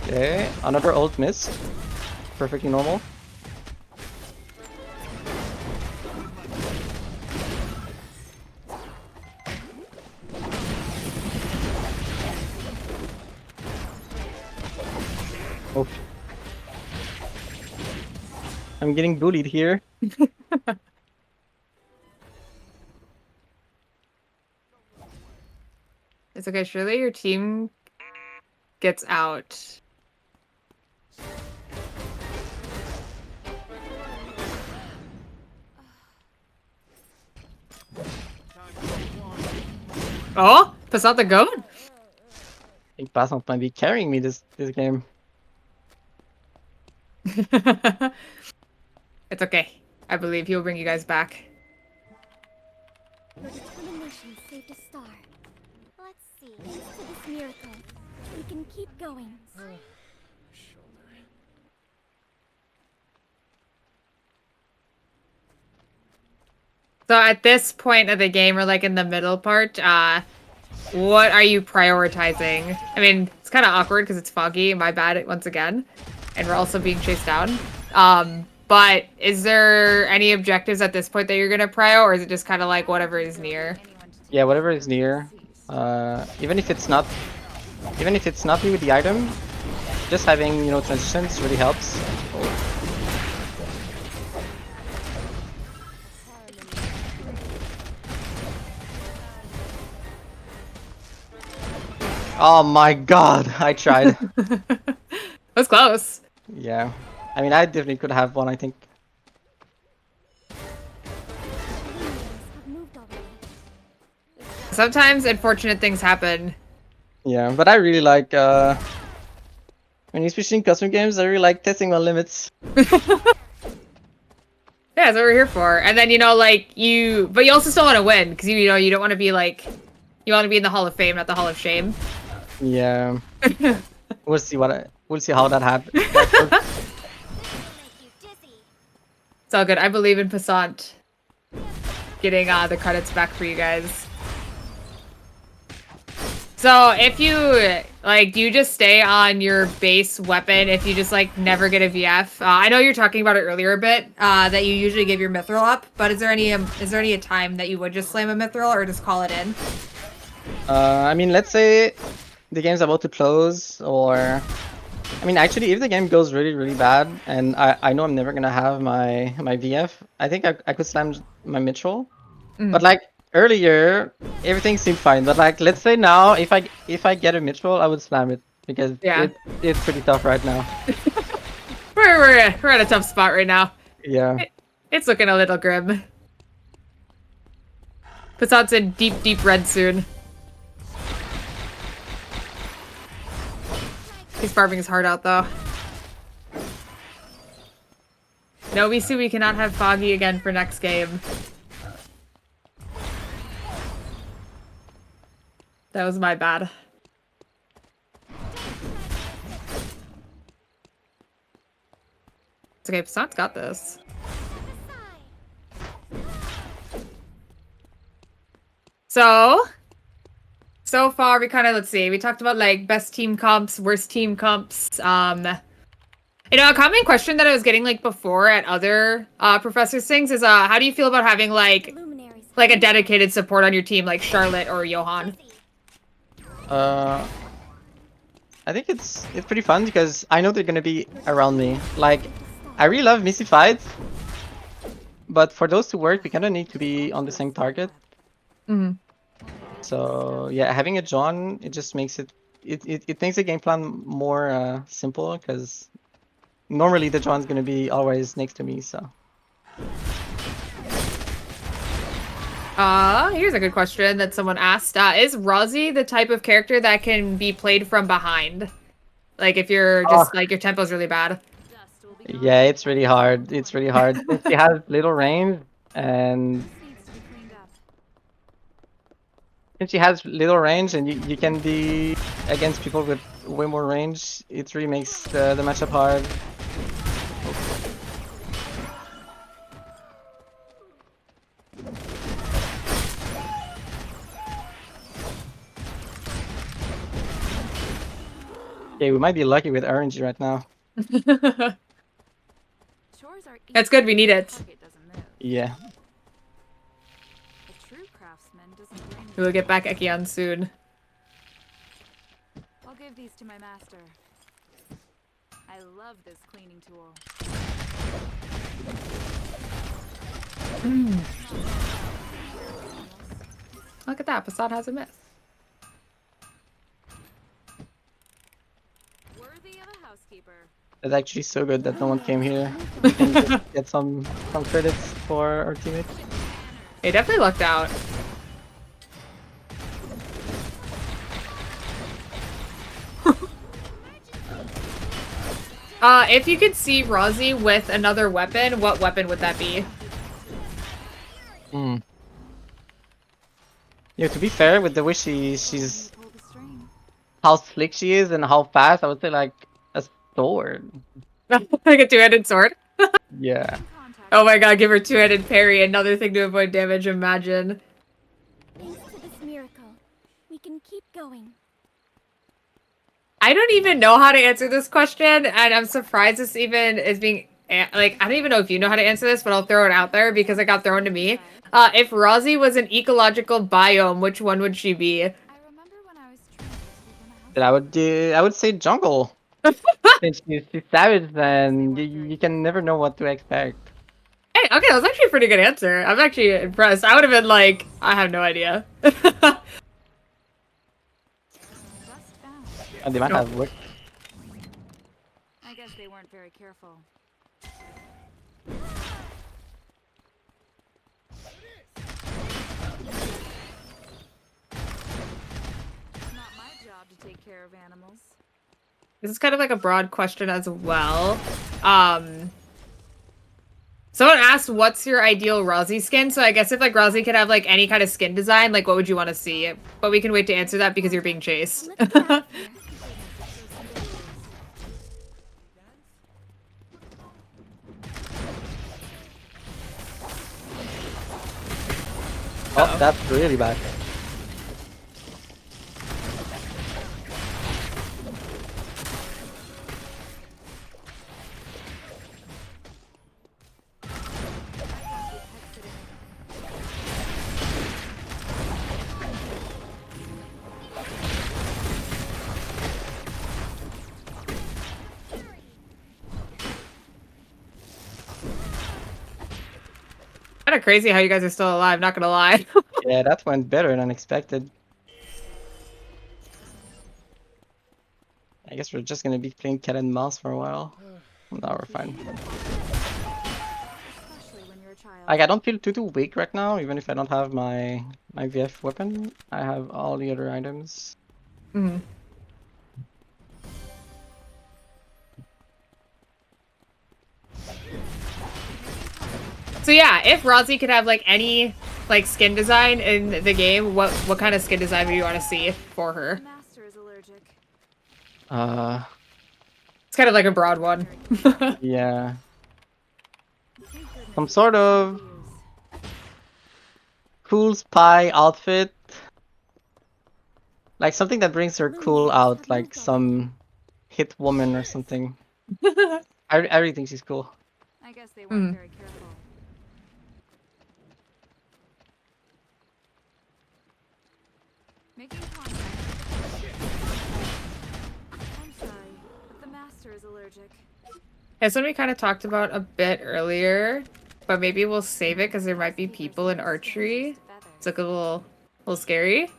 Okay, another ult missed. Perfectly normal. Oh. I'm getting bullied here. It's okay. Surely your team gets out. Oh, that's not the goat. I think Passant might be carrying me this game. It's okay. I believe he'll bring you guys back. Your determination saved a star. Let's see. Thanks to this miracle, we can keep going. So at this point of the game, or like in the middle part, what are you prioritizing? I mean, it's kind of awkward because it's foggy. My bad once again, and we're also being chased down. But is there any objectives at this point that you're gonna prio, or is it just kind of like whatever is near? Yeah, whatever is near. Even if it's not me with the item, just having transitions really helps. Oh my god, I tried. That's close. Yeah, I mean I definitely could have one, I think. sometimes unfortunate things happen. Yeah, but I really like when you're switching custom games. I really like testing my limits. Yeah, that's what we're here for. And then, you know, like, but you also still want to win, because, you know, you don't want to be, like, you want to be in the Hall of Fame, not the Hall of Shame. Yeah. We'll see we'll see how that happens. It's all good. I believe in Passant getting the credits back for you guys. So if you, like, do you just stay on your base weapon if you just, like, never get a VF? I know you're talking about it earlier a bit, that you usually give your mithril up, but is there any time that you would just slam a mithril or just call it in? I mean, let's say the game's about to close, or I mean, actually, if the game goes really, really bad, and I know I'm never gonna have my VF, I think I could slam my mithril. But like earlier, everything seemed fine. But like, let's say now, if I get a mithril, I would slam it because Yeah. it's pretty tough right now. We're at a tough spot right now. Yeah. It's looking a little grim. Passant's in deep, deep red soon. He's farming his heart out, though. No, we cannot have Foggy again for next game. That was my bad. It's okay, Passant's got this. So far we kind of, let's see, we talked about like best team comps, worst team comps. You know, a common question that I was getting like before at other professors things is how do you feel about having like a dedicated support on your team like Charlotte or Johan? I think it's pretty fun because I know they're gonna be around me. Like, I really love Missy fights, but for those to work, we kind of need to be on the same target. So yeah, having a John, it just makes it makes the game plan more simple because normally the John's gonna be always next to me. So. Here's a good question that someone asked. Is Rozzi the type of character that can be played from behind? Like if you're just like your tempo's really bad. Yeah, it's really hard. It's really hard. She has little range, and since she has little range, and you can be against people with way more range, it really makes the matchup hard. Okay, we might be lucky with RNG right now. That's good, we need it. Yeah. We'll get back Ekion soon. I'll give these to my master. I love this cleaning tool. Look at that, Passant has a miss. Worthy of a housekeeper. It's actually so good that no one came here. We can just get some credits for our teammates. They definitely lucked out. If you could see Rozzi with another weapon, what weapon would that be? Yeah, to be fair, with the way she's how slick she is and how fast, I would say like a sword. Like a two-handed sword? Yeah. Oh my god, give her two-handed parry, another thing to avoid damage, imagine. Thanks to this miracle, we can keep going. I don't even know how to answer this question, and I'm surprised this even is being, like, I don't even know if you know how to answer this, but I'll throw it out there because it got thrown to me. If Rozzi was an ecological biome, which one would she be? I remember when I was trying to I would say jungle. Since she's savage, then you can never know what to expect. Hey, okay, that was actually a pretty good answer. I'm actually impressed. I would have been like, I have no idea. And they might have worked. I guess they weren't very careful. to take care of animals. This is kind of like a broad question as well. Someone asked, what's your ideal Rozzi skin? So I guess if like Rozzi could have like any kind of skin design, like what would you want to see? But we can wait to answer that because you're being chased. Let's get out of here. Oh, that's really bad. Kind of crazy how you guys are still alive, not gonna lie. Yeah, that went better than expected. I guess we're just gonna be playing cat and mouse for a while. Now we're fine. Especially when you're a child. Like, I don't feel too weak right now, even if I don't have my VF weapon. I have all the other items. Mhm. So yeah, if Rozzi could have like any like skin design in the game, what kind of skin design would you want to see for her? The master is allergic. It's kind of like a broad one. Yeah. Thank goodness Some it's sort easy of to use. cool spy outfit. Like something that brings her cool out, like some hit woman or something. I really think she's cool. I guess they weren't Mm. very careful. Making contact. I'm sorry, but the master is allergic. It's something we kind of talked about a bit earlier, but maybe we'll save it because there might be people in archery. It's like a little scary.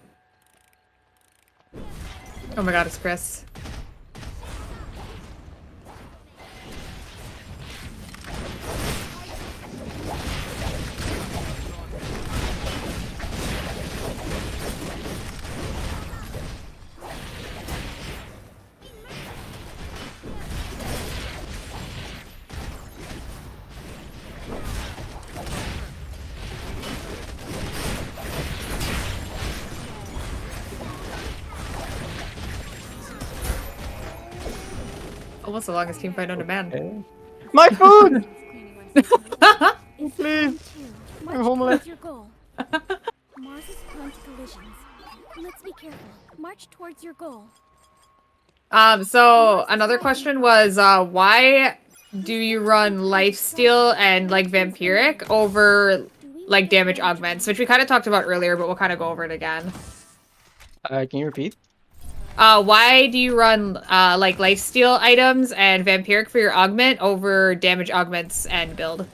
Oh my god, it's Chris. Almost the longest team fight known to man. Okay. My food! Cleaning one's Please! March I'm homeless. towards your goal. Mars is prone to collisions. Let's be careful. March towards your goal. So another question was, why do you run lifesteal and like vampiric over like damage augments, which we kind of talked about earlier, but we'll kind of go over it again. Can you repeat? Why do you run like lifesteal items and vampiric for your augment over damage augments and build?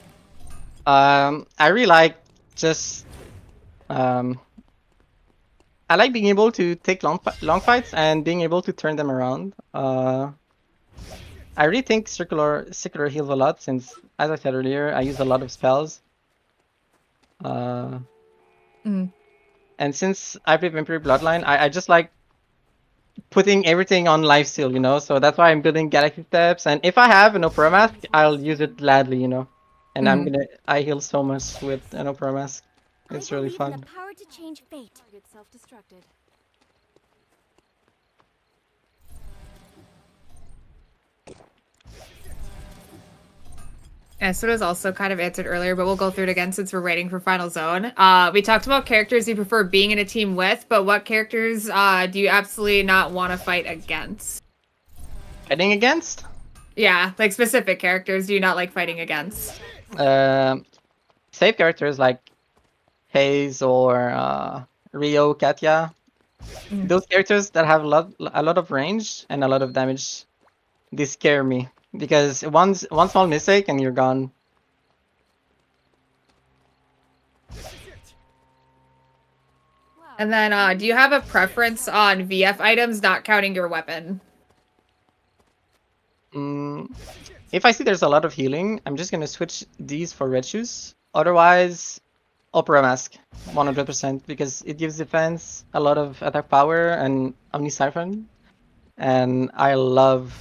I really like just I like being able to take long fights and being able to turn them around. I really think circular heals a lot since, as I said earlier, I use a lot of spells. Mhm. And since I play Vampire Bloodline, I just like putting everything on lifesteal, you know. So that's why I'm building Galaxy Steps. And if I have an Opera Mask, I'll use it gladly, you know. And I heal so much with an Opera Mask. It's I really believe in fun. the power to change fate. Target self-destructed. Yeah, so it was also kind of answered earlier, but we'll go through it again since we're waiting for Final Zone. We talked about characters you prefer being in a team with, but what characters do you absolutely not want to fight against? Fighting against? Yeah, like specific characters do you not like fighting against? Safe characters like Haze or Rio, Katya. Those characters that have a lot of range and a lot of damage, they scare me because one small mistake and you're gone. And then, do you have a preference on VF items, not counting your weapon? If I see there's a lot of healing, I'm just gonna switch these for red shoes. Otherwise, Opera Mask, 100%, because it gives defense, a lot of attack power, and Omni Siphon. and I love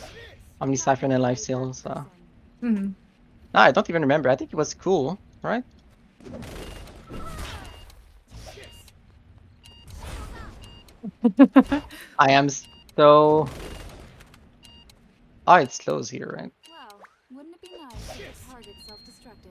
Omni-Siphon and Lifesteal, so... Mhm. I don't even remember. I think it was cool, right? I am so... Oh, it slows here, right? Well, wouldn't it be nice if the target self-destructed?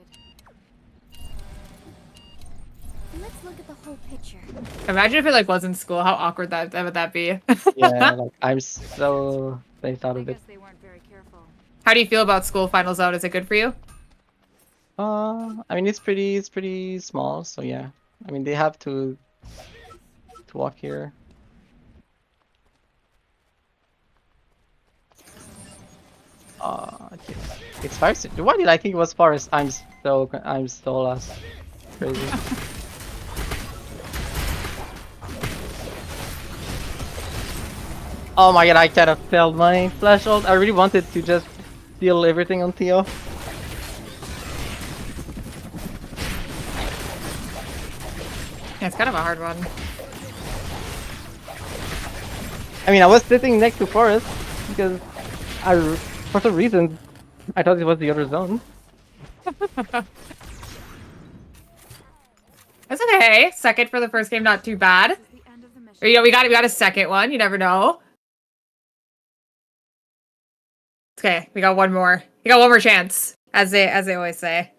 Let's look at the whole picture. Imagine if it like was in school, how awkward that would that be. Yeah, like I'm so spaced out I of it. guess they weren't very careful. How do you feel about school finals out? Is it good for you? I mean it's pretty small, so yeah. I mean they have to walk here. Okay. It's 5. Why did I think it was forest? I'm so lost. Crazy. Oh my god, I kind of failed my flash ult. I really wanted to just steal everything on Theo. Yeah, it's kind of a hard one. I mean, I was sitting next to Forest because for some reason, I thought it was the other zone. That's okay. Second for the first game, not too bad. This is the end of the mission. Or, you know, we got a second one. You never know. Okay, we got one more. You got one more chance, as they always say.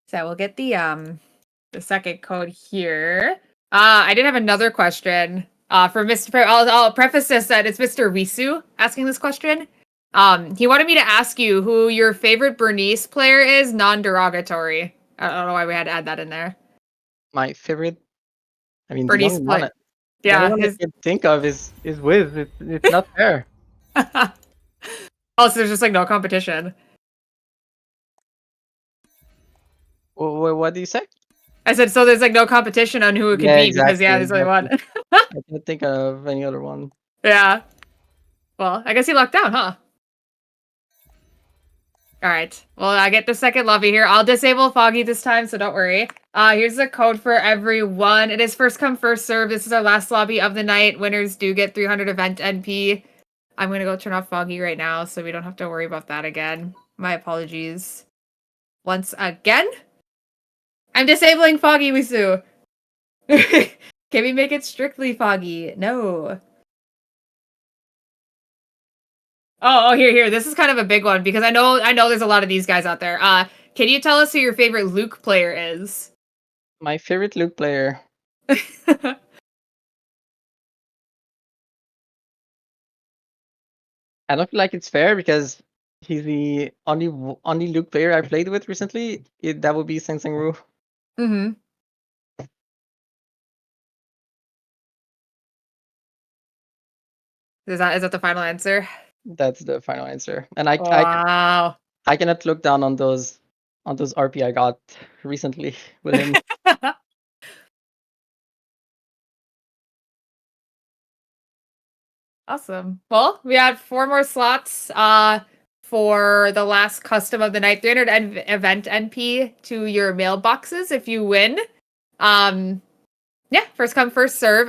So we'll get the second code here. I did have another question. For Mr. I'll preface this that it's Mr. Risu asking this question. He wanted me to ask you who your favorite Bernice player is, non-derogatory. I don't know why we had to add that in there. My favorite, I mean, Bernice the only player. one, Yeah, I can think of is Wiz. It's not fair. Oh, so there's just like no competition. What do you say? I said so there's like no competition on who it could Yeah, be because yeah, there's only one. I can't think of any other one. Yeah. Well, I guess he lucked out, huh? Alright. Well, I get the second lobby here. I'll disable Foggy this time, so don't worry. Here's the code for everyone. It is first come, first serve. This is our last lobby of the night. Winners do get 300 event NP. I'm gonna go turn off Foggy right now, so we don't have to worry about that again. My apologies. Once again. I'm disabling Foggy, Wisu. Can we make it strictly Foggy? No. Oh, here. This is kind of a big one because I know there's a lot of these guys out there. Can you tell us who your favorite Luke player is? My favorite Luke player. I don't feel like it's fair because he's the only Luke player I played with recently. That would be Seng Ru. Mm-hmm. Is that the final answer? That's the final answer. And Wow. I cannot look down on those RP I got recently with him. Awesome. Well, we had 4 more slots for the last custom of the night. 300 event NP to your mailboxes if you win. Yeah, first come, first serve.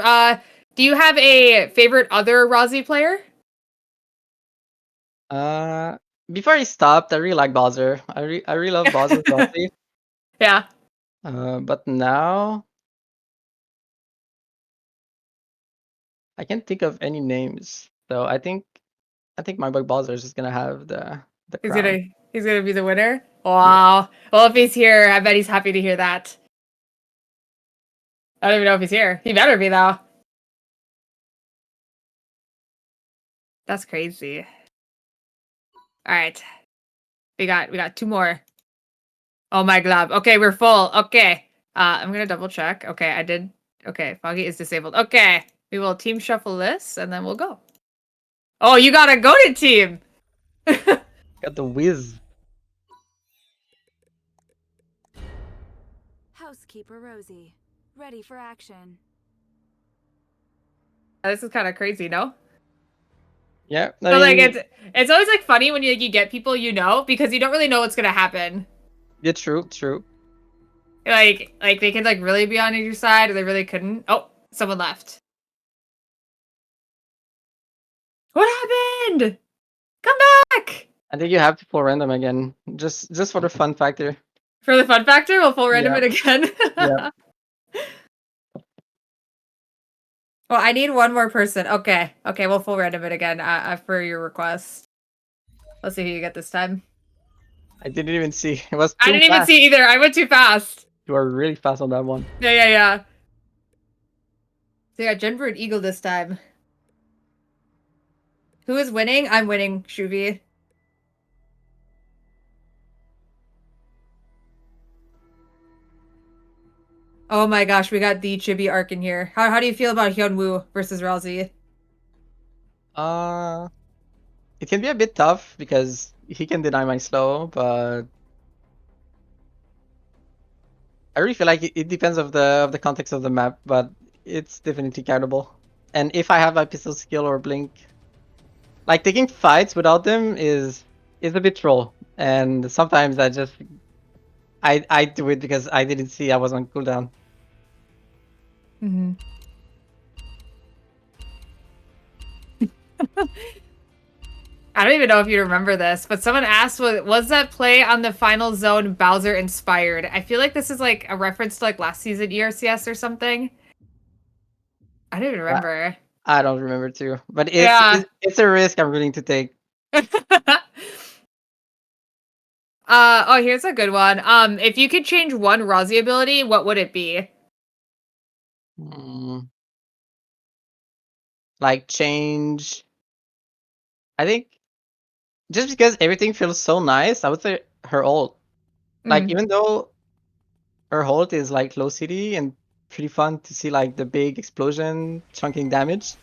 Do you have a favorite other Rozzi player? Before I stopped, I really like Bowser. I really love Bowser's Rozzi. Yeah. But now I can't think of any names. So I think my boy Bowser is just gonna have the crown. He's gonna be the winner. Wow. Yeah. Well, if he's here, I bet he's happy to hear that. I don't even know if he's here. He better be though. That's crazy. All right. We got 2 more. Oh my glob. Okay, we're full. Okay. I'm gonna double check. Okay, I did. Okay, Foggy is disabled. Okay. We will team shuffle this and then we'll go. Oh, you got a goated team. Got the whiz. Housekeeper Rosie, ready for action. This is kind of crazy, no? Yeah. So like it's always like funny when you get people you know because you don't really know what's gonna happen. Yeah, true. Like they could like really be on your side or they really couldn't. Oh, Someone left. What happened? Come back! I think you have to pull random again, just for the fun factor. For the fun factor, we'll full random Yeah. it again. Yeah. Well, I need one more person. Okay. Okay, we'll full random it again for your request. Let's see who you get this time. I didn't even see. It was too I didn't even fast. see either. I went too fast. You are really fast on that one. Yeah. So yeah, Jennifer and Eagle this time. Who is winning? I'm winning, Shuvi. Oh my gosh, we got the Chibi arc in here. How do you feel about Hyunwoo versus Rozzi? It can be a bit tough because he can deny my slow, but I really feel like it depends of the context of the map, but it's definitely countable. And if I have my pistol skill or blink, like taking fights without them is a bit troll. And sometimes I do it because I didn't see I was on cooldown. Mm-hmm. I don't even know if you remember this, but someone asked, was that play on the final zone Bowser inspired? I feel like this is like a reference to like last season ERCS or something. I don't even remember. I don't remember too, but Yeah. it's a risk I'm willing to take. Oh, here's a good one. If you could change one Rozzi ability, what would it be? Like change. I think just because everything feels so nice, I would say her ult. Like even though her ult is like low CD and pretty fun to see like the big explosion chunking damage,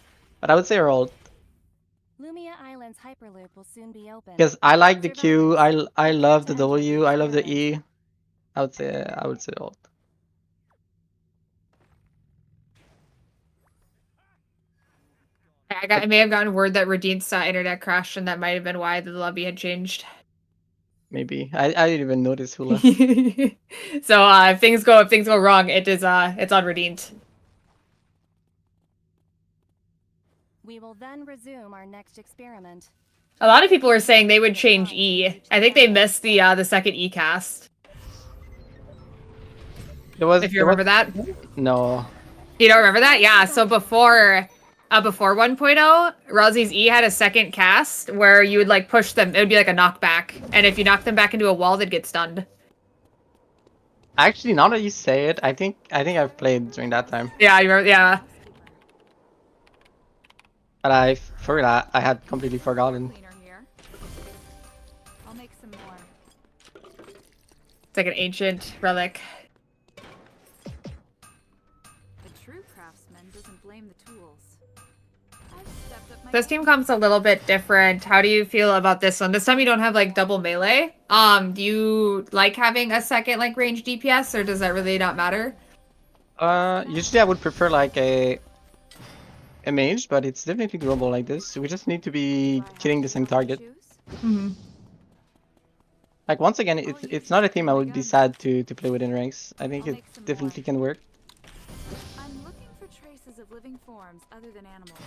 but I would say her ult Lumia Island's hyperloop will soon be open. because I like the Q. Survivors, I prepare love to the enter W. I love the experiment. E. I would say ult. I may have gotten word that Radiant's internet crashed, and that might have been why the lobby had changed. Maybe I didn't even notice who left. So if things go wrong, it's on Radiant. We will then resume our next experiment. A lot of people are saying they would change E. I think they missed the second E cast. If you remember that. No. You don't remember that? Yeah. So before 1.0, Rozzi's E had a second cast where you would like push them. It would be like a knockback, and if you knock them back into a wall, they'd get stunned. Actually, now that you say it, I think I've played during that time. Yeah, you remember? Yeah. But I forgot. I had completely forgotten. Cleaner here. I'll make some more. It's like an ancient relic. A true craftsman doesn't blame the tools. I've stepped up my This team comp's a little bit different. How do you feel about this one? This time you don't have like double melee. Do you like having a second like range DPS, or does that really not matter? Usually I would prefer like a mage, but it's definitely doable like this. We just need to be killing the same target. Mm-hmm. Like once again, it's not a team I would be sad to play with in ranks. I think it definitely can work. I'm looking for traces of living forms other than animals.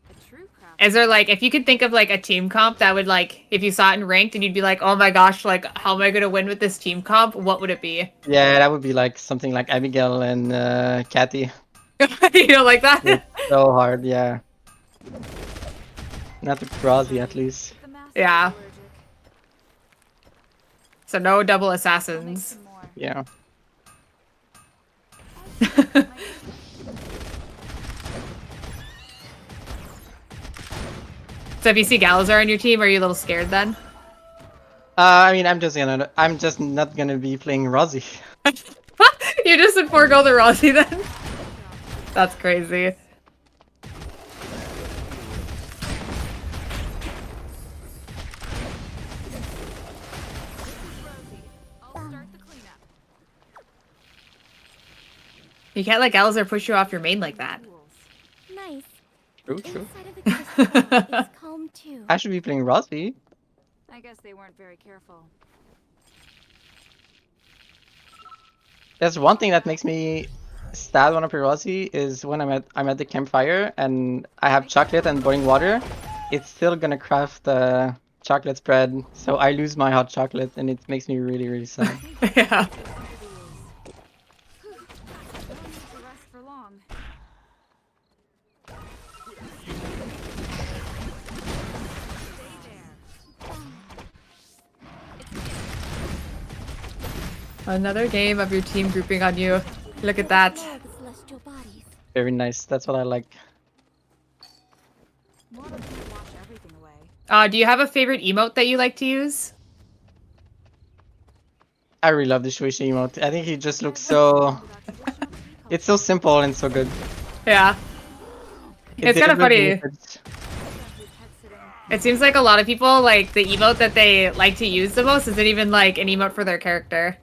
A true craftsman. Is there like, if you could think of like a team comp that would like, if you saw it in ranked and you'd be like, oh my gosh, like how am I gonna win with this team comp? What would it be? Yeah, that would be like something like Abigail and Cathy. You don't like that? It's so hard, yeah. Not with Rozzi at least. The master is Yeah. allergic. So no double I'll make assassins. some more. Yeah. So if you see Galazar on your team, are you a little scared then? I mean, I'm just not gonna be playing Rozzi. You just would forego the Rozzi then? That's crazy. I'll start the cleanup. You can't let Galazar push you off your main like that. Nice. True. Inside of the crystal is calm too. I should be playing Rozzi. I guess they weren't very careful. There's one thing that makes me sad when I play Rozzi is when I'm at the campfire and I have chocolate and boiling water. It's still gonna craft the chocolate spread, so I lose my hot chocolate, and it makes me really, really sad. Yeah. No need to rest for long. Stay there. Another game of your team grouping on you. Look at that. Flow of the celestial bodies. Very nice. That's what I like. Water can't wash everything away. Do you have a favorite emote that you like to use? I really love the Shuichi emote. I think he just looks so. It's so simple and so good. Yeah. It It's kind of delivers the funny. message. It seems like a lot of people, like, the emote that they like to use the most isn't even, like, an emote for their character.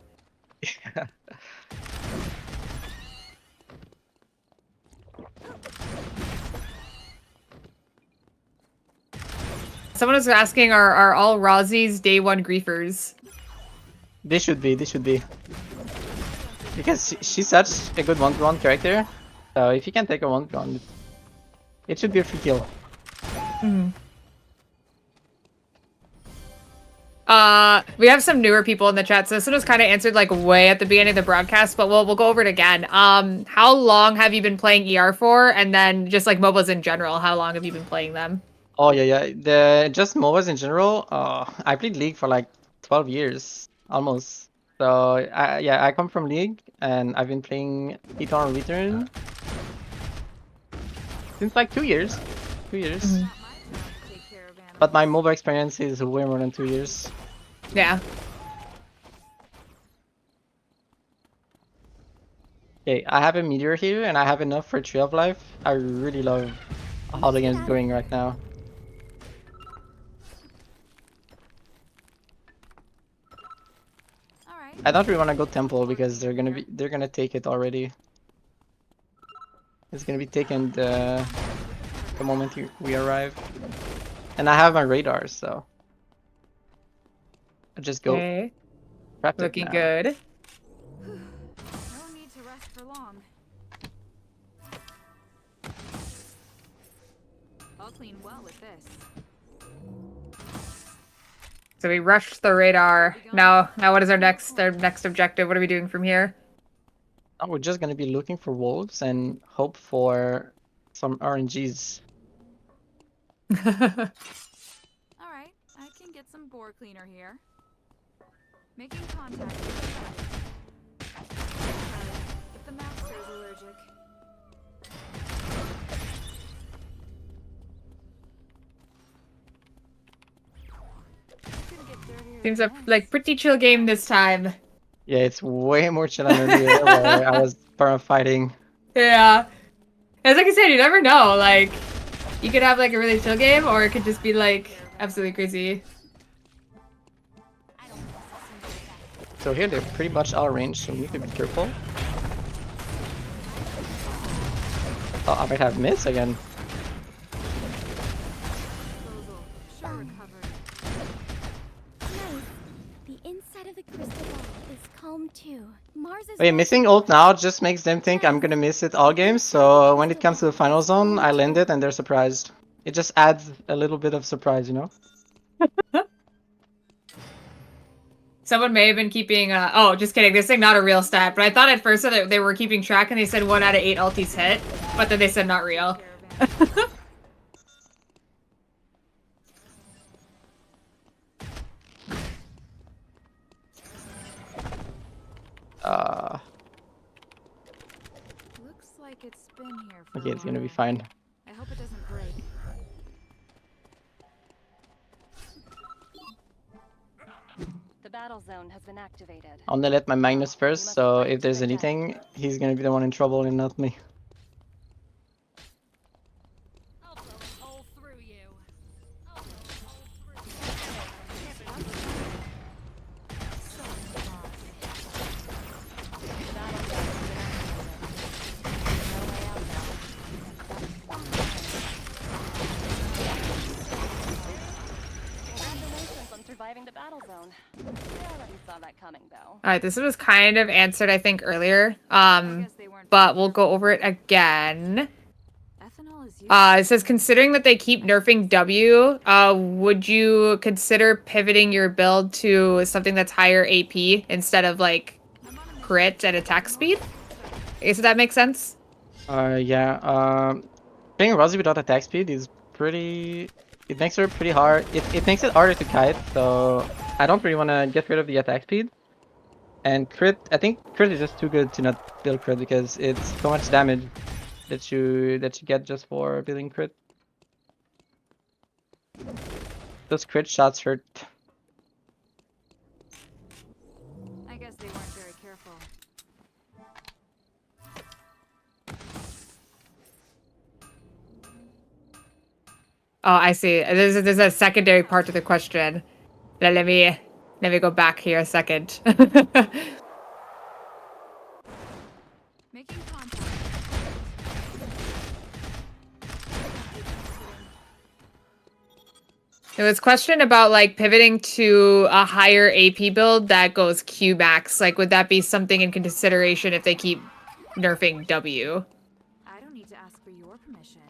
Someone was asking, are all Rozzi's day one griefers? They should be. They should be. Because she's such a good one-to-one character. So if you can take a one-to-one, it should be a free kill. We have some newer people in the chat, so this one was kind of answered like way at the beginning of the broadcast, but we'll go over it again. How long have you been playing ER for? And then just like MOBAs in general, how long have you been playing them? Oh yeah. The just MOBAs in general. I played League for like 12 years almost. So I come from League and I've been playing Eternal Return since like 2 years. 2 years. Not my job to take care of animals. But my MOBA experience is way more than 2 years. Yeah. Okay, I have a meteor here and I have enough for Tree of Life. I really love how the game's going right now. All right. I don't really want to go temple because they're gonna take it already. It's gonna be taken the moment we arrive. And I have my radar, so I just go. Okay. Prep it Looking now. good. No need to rest for long. I'll clean well with this. So we rushed the radar. Now what is our next objective? What are we doing from here? Oh, we're just gonna be looking for wolves and hope for some RNGs. All right, I can get some boar cleaner here. Making contact. If the map says allergic. Couldn't get dirtier Seems than a this. like pretty chill game this time. Yeah, it's way more chill than earlier where I was fighting. Yeah. As like I said, you never know. Like, you could have like a really chill game, or it could just be like absolutely crazy. So here they're pretty much out of range, so we need to be careful. Oh, I might have miss again. Disposal. Sure recovered. Nice. The inside of the crystal ball is calm too. Mars is Wait, missing ult now just makes them think I'm gonna miss it all games, so when it comes to the final zone, I land it and they're surprised. It just adds a little bit of surprise, you know? Someone may have been keeping. Oh, just kidding. This thing not a real stat, but I thought at first that they were keeping track, and they said 1 out of 8 ultis hit, but then they said not real. Caravan. Looks like it's been here for Okay, a it's gonna be while. fine. I hope it doesn't break. The battle zone has been activated. I'm gonna let my Magnus first, so if there's anything, he's gonna be the one in trouble and not me. I'll blow a hole through you. Congratulations on surviving the battle zone. I already saw that coming, though. All right, this was kind of answered, I think, earlier. guess they weren't But we'll go over it again. Ethanol is It says, considering that they keep nerfing W, would you consider pivoting your build to something that's higher AP instead of like crit and attack speed? I guess that makes sense. Yeah. Playing Rozzi without attack speed is pretty. It makes her pretty hard. It makes it harder to kite. So I don't really want to get rid of the attack speed. And crit, I think crit is just too good to not build crit because it's so much damage that you get just for building crit. Those crit shots hurt. I guess they weren't very careful. Oh, I see. There's a secondary part to the question. Let me go back here a second. Making contact. It was question about like pivoting to a higher AP build that goes Q max. Like, would that be something in consideration if they keep nerfing W? I don't need to ask for your permission.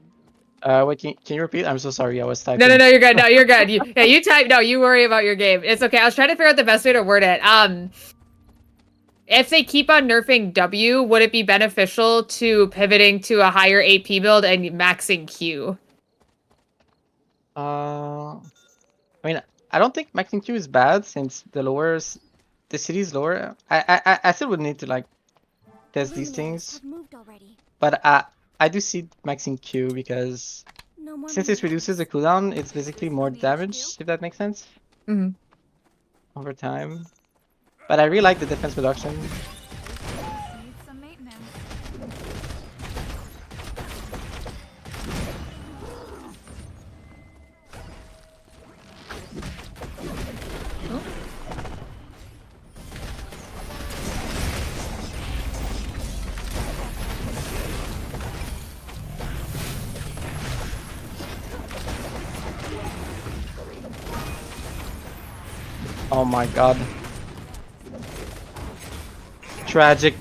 Wait, can you repeat? I'm so sorry, I was typing. No, you're good. No, you're good. You type. No, you worry about your game. It's okay. I was trying to figure out the best way to word it. If they keep on nerfing W, would it be beneficial to pivoting to a higher AP build and maxing Q? I mean, I don't think maxing Q is bad since the city is lower. I still would need to like test these Illuminators things, have moved already. but I do see maxing Q because No more since it reduces the cooldown, it's basically more damage, if that makes sense, Mm-hmm. over time. But I really like the defense reduction. Need some maintenance. Oh my god. Tragic.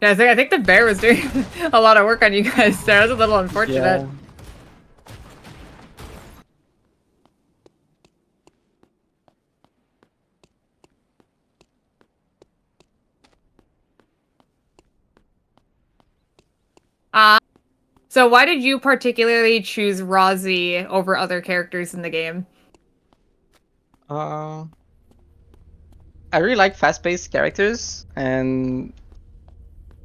Yeah, I think the bear was doing a lot of work on you guys there. It was a little unfortunate. Yeah. So why did you particularly choose Rozzi over other characters in the game? I really like fast-paced characters, and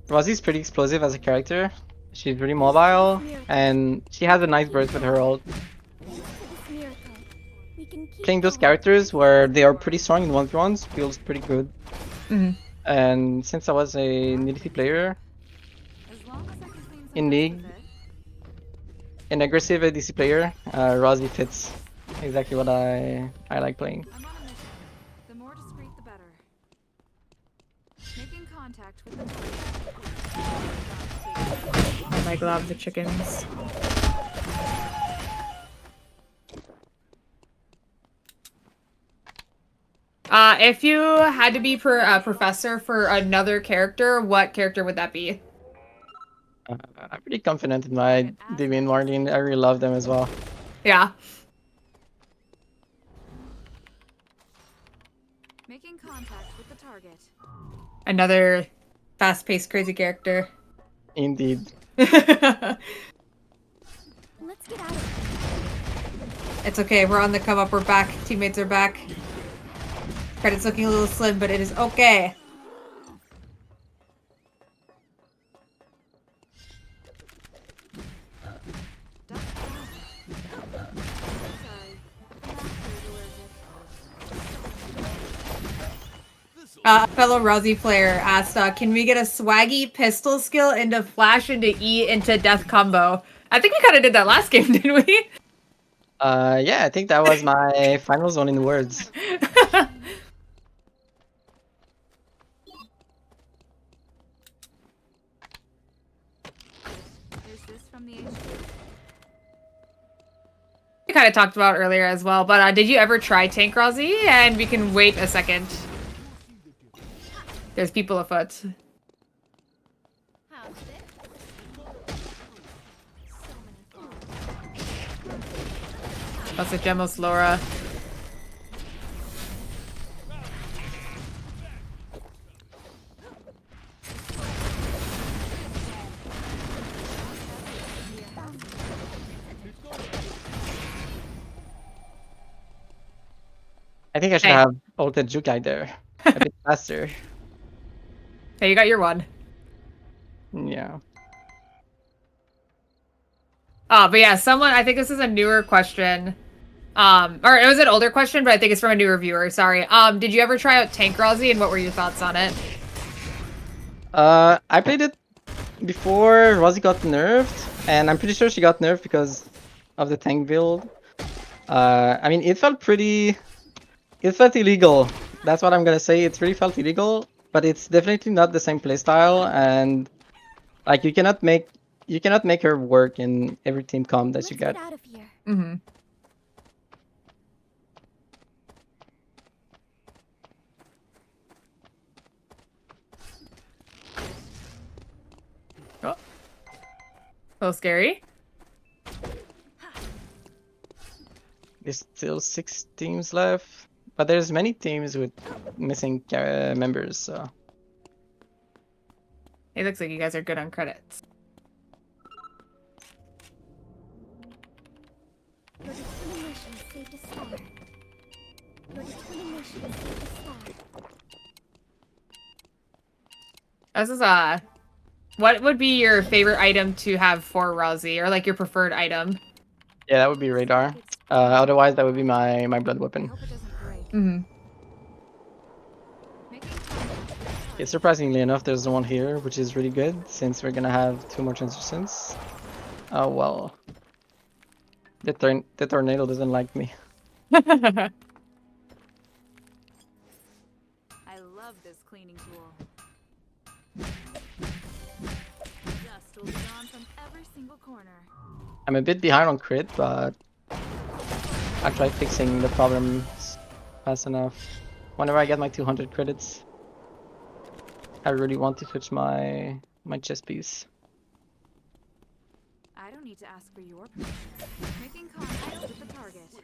Rozzi's pretty explosive as a character. She's really mobile, and she has a nice burst with her ult. Thanks for this miracle. We can keep Playing those going. characters where they are pretty strong in 1v1s feels pretty good. Mhm. And since I was a Nidity player, As long as I can clean some in dust League, with it. an aggressive ADC player, Rozzi fits exactly what I like playing. I'm on a mission. The more discreet, the better. Making contact with the Oh my god, the chickens. If you had to be a professor for another character, what character would that be? I'm pretty confident in my Divine and Martin. I really love them as well. Yeah. making contact with the target. Another fast-paced, crazy character. Indeed. Let's get out of here. It's okay, we're on the come up, we're back. Teammates are back. Credit's looking a little slim, but it is okay. Fellow Rozzi player asked, can we get a swaggy pistol skill into flash into E into death combo? I think we kind of did that last game, didn't we? Yeah, I think that was my final zone in words. Is this from the HQ? kind of talked about earlier as well, but did you ever try Tank Rozzi? And we can wait a second. There's people afoot. How's this? So many thoughts. That's a Gemos Laura. I think I should Hey. have ulted Jukai there. A bit faster. Hey, you got your one. Yeah. But yeah, I think this is a newer question. Or it was an older question, but I think it's from a newer viewer, sorry. Did you ever try out Tank Rozzi, and what were your thoughts on it? I played it before Rozzi got nerfed, and I'm pretty sure she got nerfed because of the tank build. I mean, it felt illegal. That's what I'm gonna say. It really felt illegal, but it's definitely not the same playstyle, and like you cannot make her work in every team comp that Let's you get get. out of here. Mm-hmm. Oh. A little scary. There's still 6 teams left, but there's many teams with missing members. So It looks like you guys are good on credits. Your determination saved a star. Your determination saved a star. This is what would be your favorite item to have for Rozzi, or like your preferred item? yeah, that would be radar. Otherwise, that would be my blood I weapon. hope it doesn't break. Mm-hmm. Making contact. Okay, surprisingly enough, there's no one here, which is really good since we're gonna have 2 more transitions. Oh well. The tornado doesn't like me. I love this cleaning tool. Dust will be gone from every single corner. I'm a bit behind on crit, but I'll try fixing the problems fast enough. Whenever I get my 200 credits, I really want to switch my chest piece. I don't need to ask for your permission. Making contact with the target. The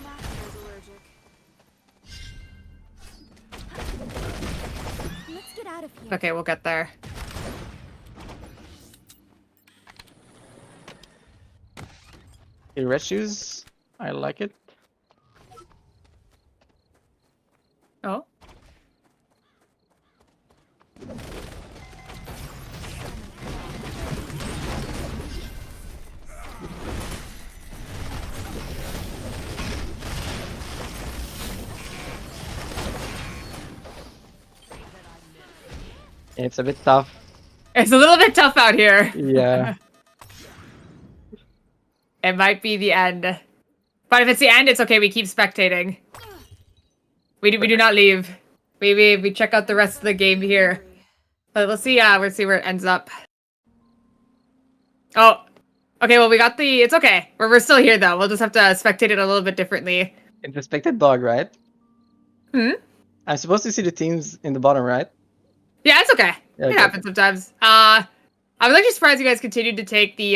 master is allergic. Let's get out of here. Okay, we'll get there. The red shoes, I like it. Oh. It's a bit tough. It's a little bit tough out here. Yeah. It might be the end. But if it's the end, it's okay. We keep spectating. We do not leave. We check out the rest of the game here. But let's see where it ends up. Oh. Okay, well we got the it's okay. We're still here though. We'll just have to spectate it a little bit differently. It's a spectated dog, right? Hmm? I'm supposed to see the teams in the bottom, right? Yeah, it's okay. Yeah, It okay. happens sometimes. I was actually surprised you guys continued to take the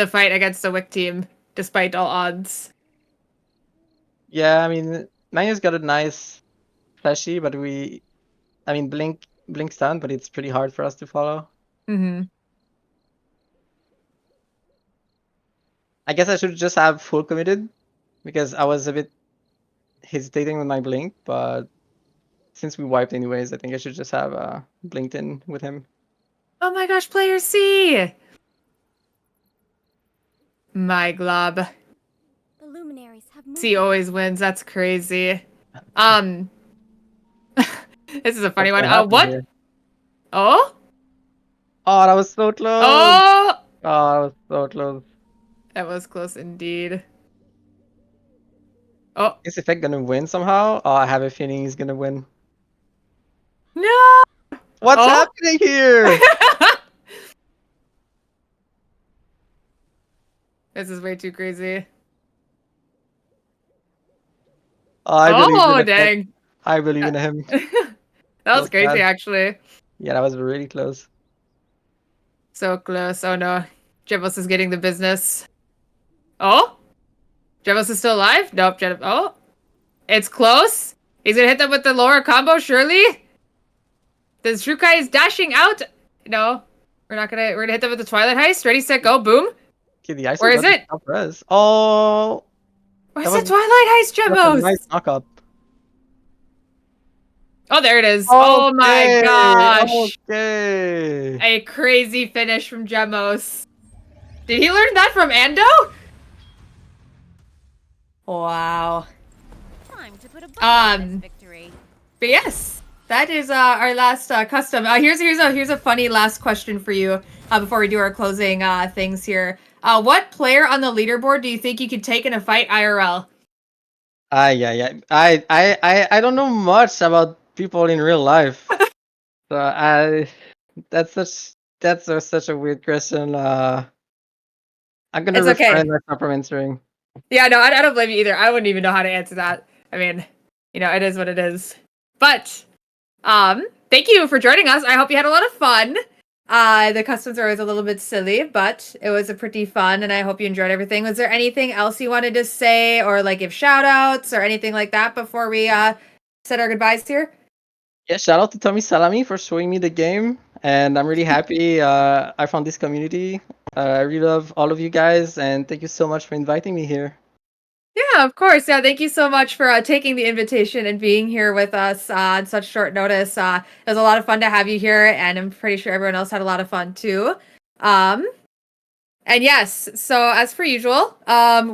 fight against the Wick team, despite all odds. Yeah, I mean, Manga's got a nice flashy, but Blink stun, but it's pretty hard for us to follow. Mm-hmm. I guess I should just have full committed, because I was a bit hesitating with my Blink, but since we wiped anyways, I think I should just have blinked in with him. Oh my gosh, player C! My glob. The luminaries have moved. C always wins. That's crazy. This is a funny one. happened What? here? Oh? Oh, that was so close! Oh! Oh, that was so close. That was close indeed. Oh. Is Effect gonna win somehow? Oh, I have a feeling he's gonna win. No! What's Oh. happening here? This is way too crazy. Oh, I believe in Oh, him. dang. I believe in him. That was Close crazy, call. actually. Yeah, that was really close. So close. Oh, no. Jevos is getting the business. Oh? Jevos is still alive? Nope. Oh? It's close. He's gonna hit them with the lower combo, surely? The Shukai is dashing out. No. We're gonna hit them with the Twilight Heist. Ready, set, go. Boom. Okay, the ISO Where is got the it? top res. Oh, Where's the Twilight Heist, that's a Jevos? nice knockup. Oh, there it is. Oh my Okay, gosh. okay. A crazy finish from Gemos. Did he learn that from Ando? Wow. Time to put a bow on this Um, victory. But yes, that is our last custom. Here's a funny last question for you before we do our closing things here. What player on the leaderboard do you think you could take in a fight IRL? Yeah. I don't know much about people in real life. So such a weird question. I'm gonna It's okay. refrain myself from answering. Yeah, no, I don't blame you either. I wouldn't even know how to answer that. I mean, it is what it is. But thank you for joining us. I hope you had a lot of fun. The customs are always a little bit silly, but it was a pretty fun, and I hope you enjoyed everything. Was there anything else you wanted to say, or like give shout outs or anything like that before we said our goodbyes here? Yeah, shout out to Tommy Salami for showing me the game, and I'm really happy I found this community. I really love all of you guys, and thank you so much for inviting me here. Yeah, of course. Yeah, thank you so much for taking the invitation and being here with us on such short notice. It was a lot of fun to have you here, and I'm pretty sure everyone else had a lot of fun too. And yes, so as per usual,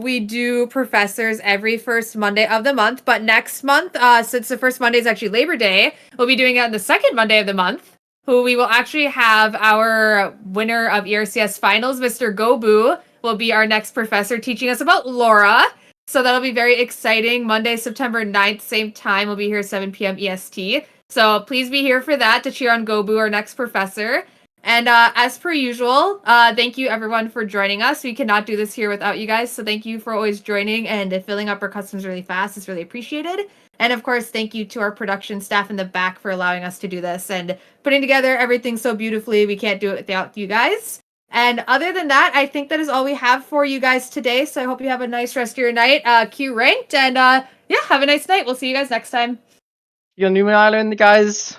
we do professors every first Monday of the month. But next month, since the first Monday is actually Labor Day, we'll be doing it on the second Monday of the month. Who we will actually have our winner of ERCS finals, Mr. Gobu, will be our next professor teaching us about Laura. So that'll be very exciting. Monday, September 9th, same time. We'll be here 7 p.m. EST. So please be here for that to cheer on Gobu, our next professor. And as per usual, thank you everyone for joining us. We cannot do this here without you guys. So thank you for always joining and filling up our customs really fast. It's really appreciated. And of course, thank you to our production staff in the back for allowing us to do this and putting together everything so beautifully. We can't do it without you guys. And other than that, I think that is all we have for you guys today. So I hope you have a nice rest of your night. Q ranked. And yeah, have a nice night. We'll see you guys next time. See you on New Island, guys.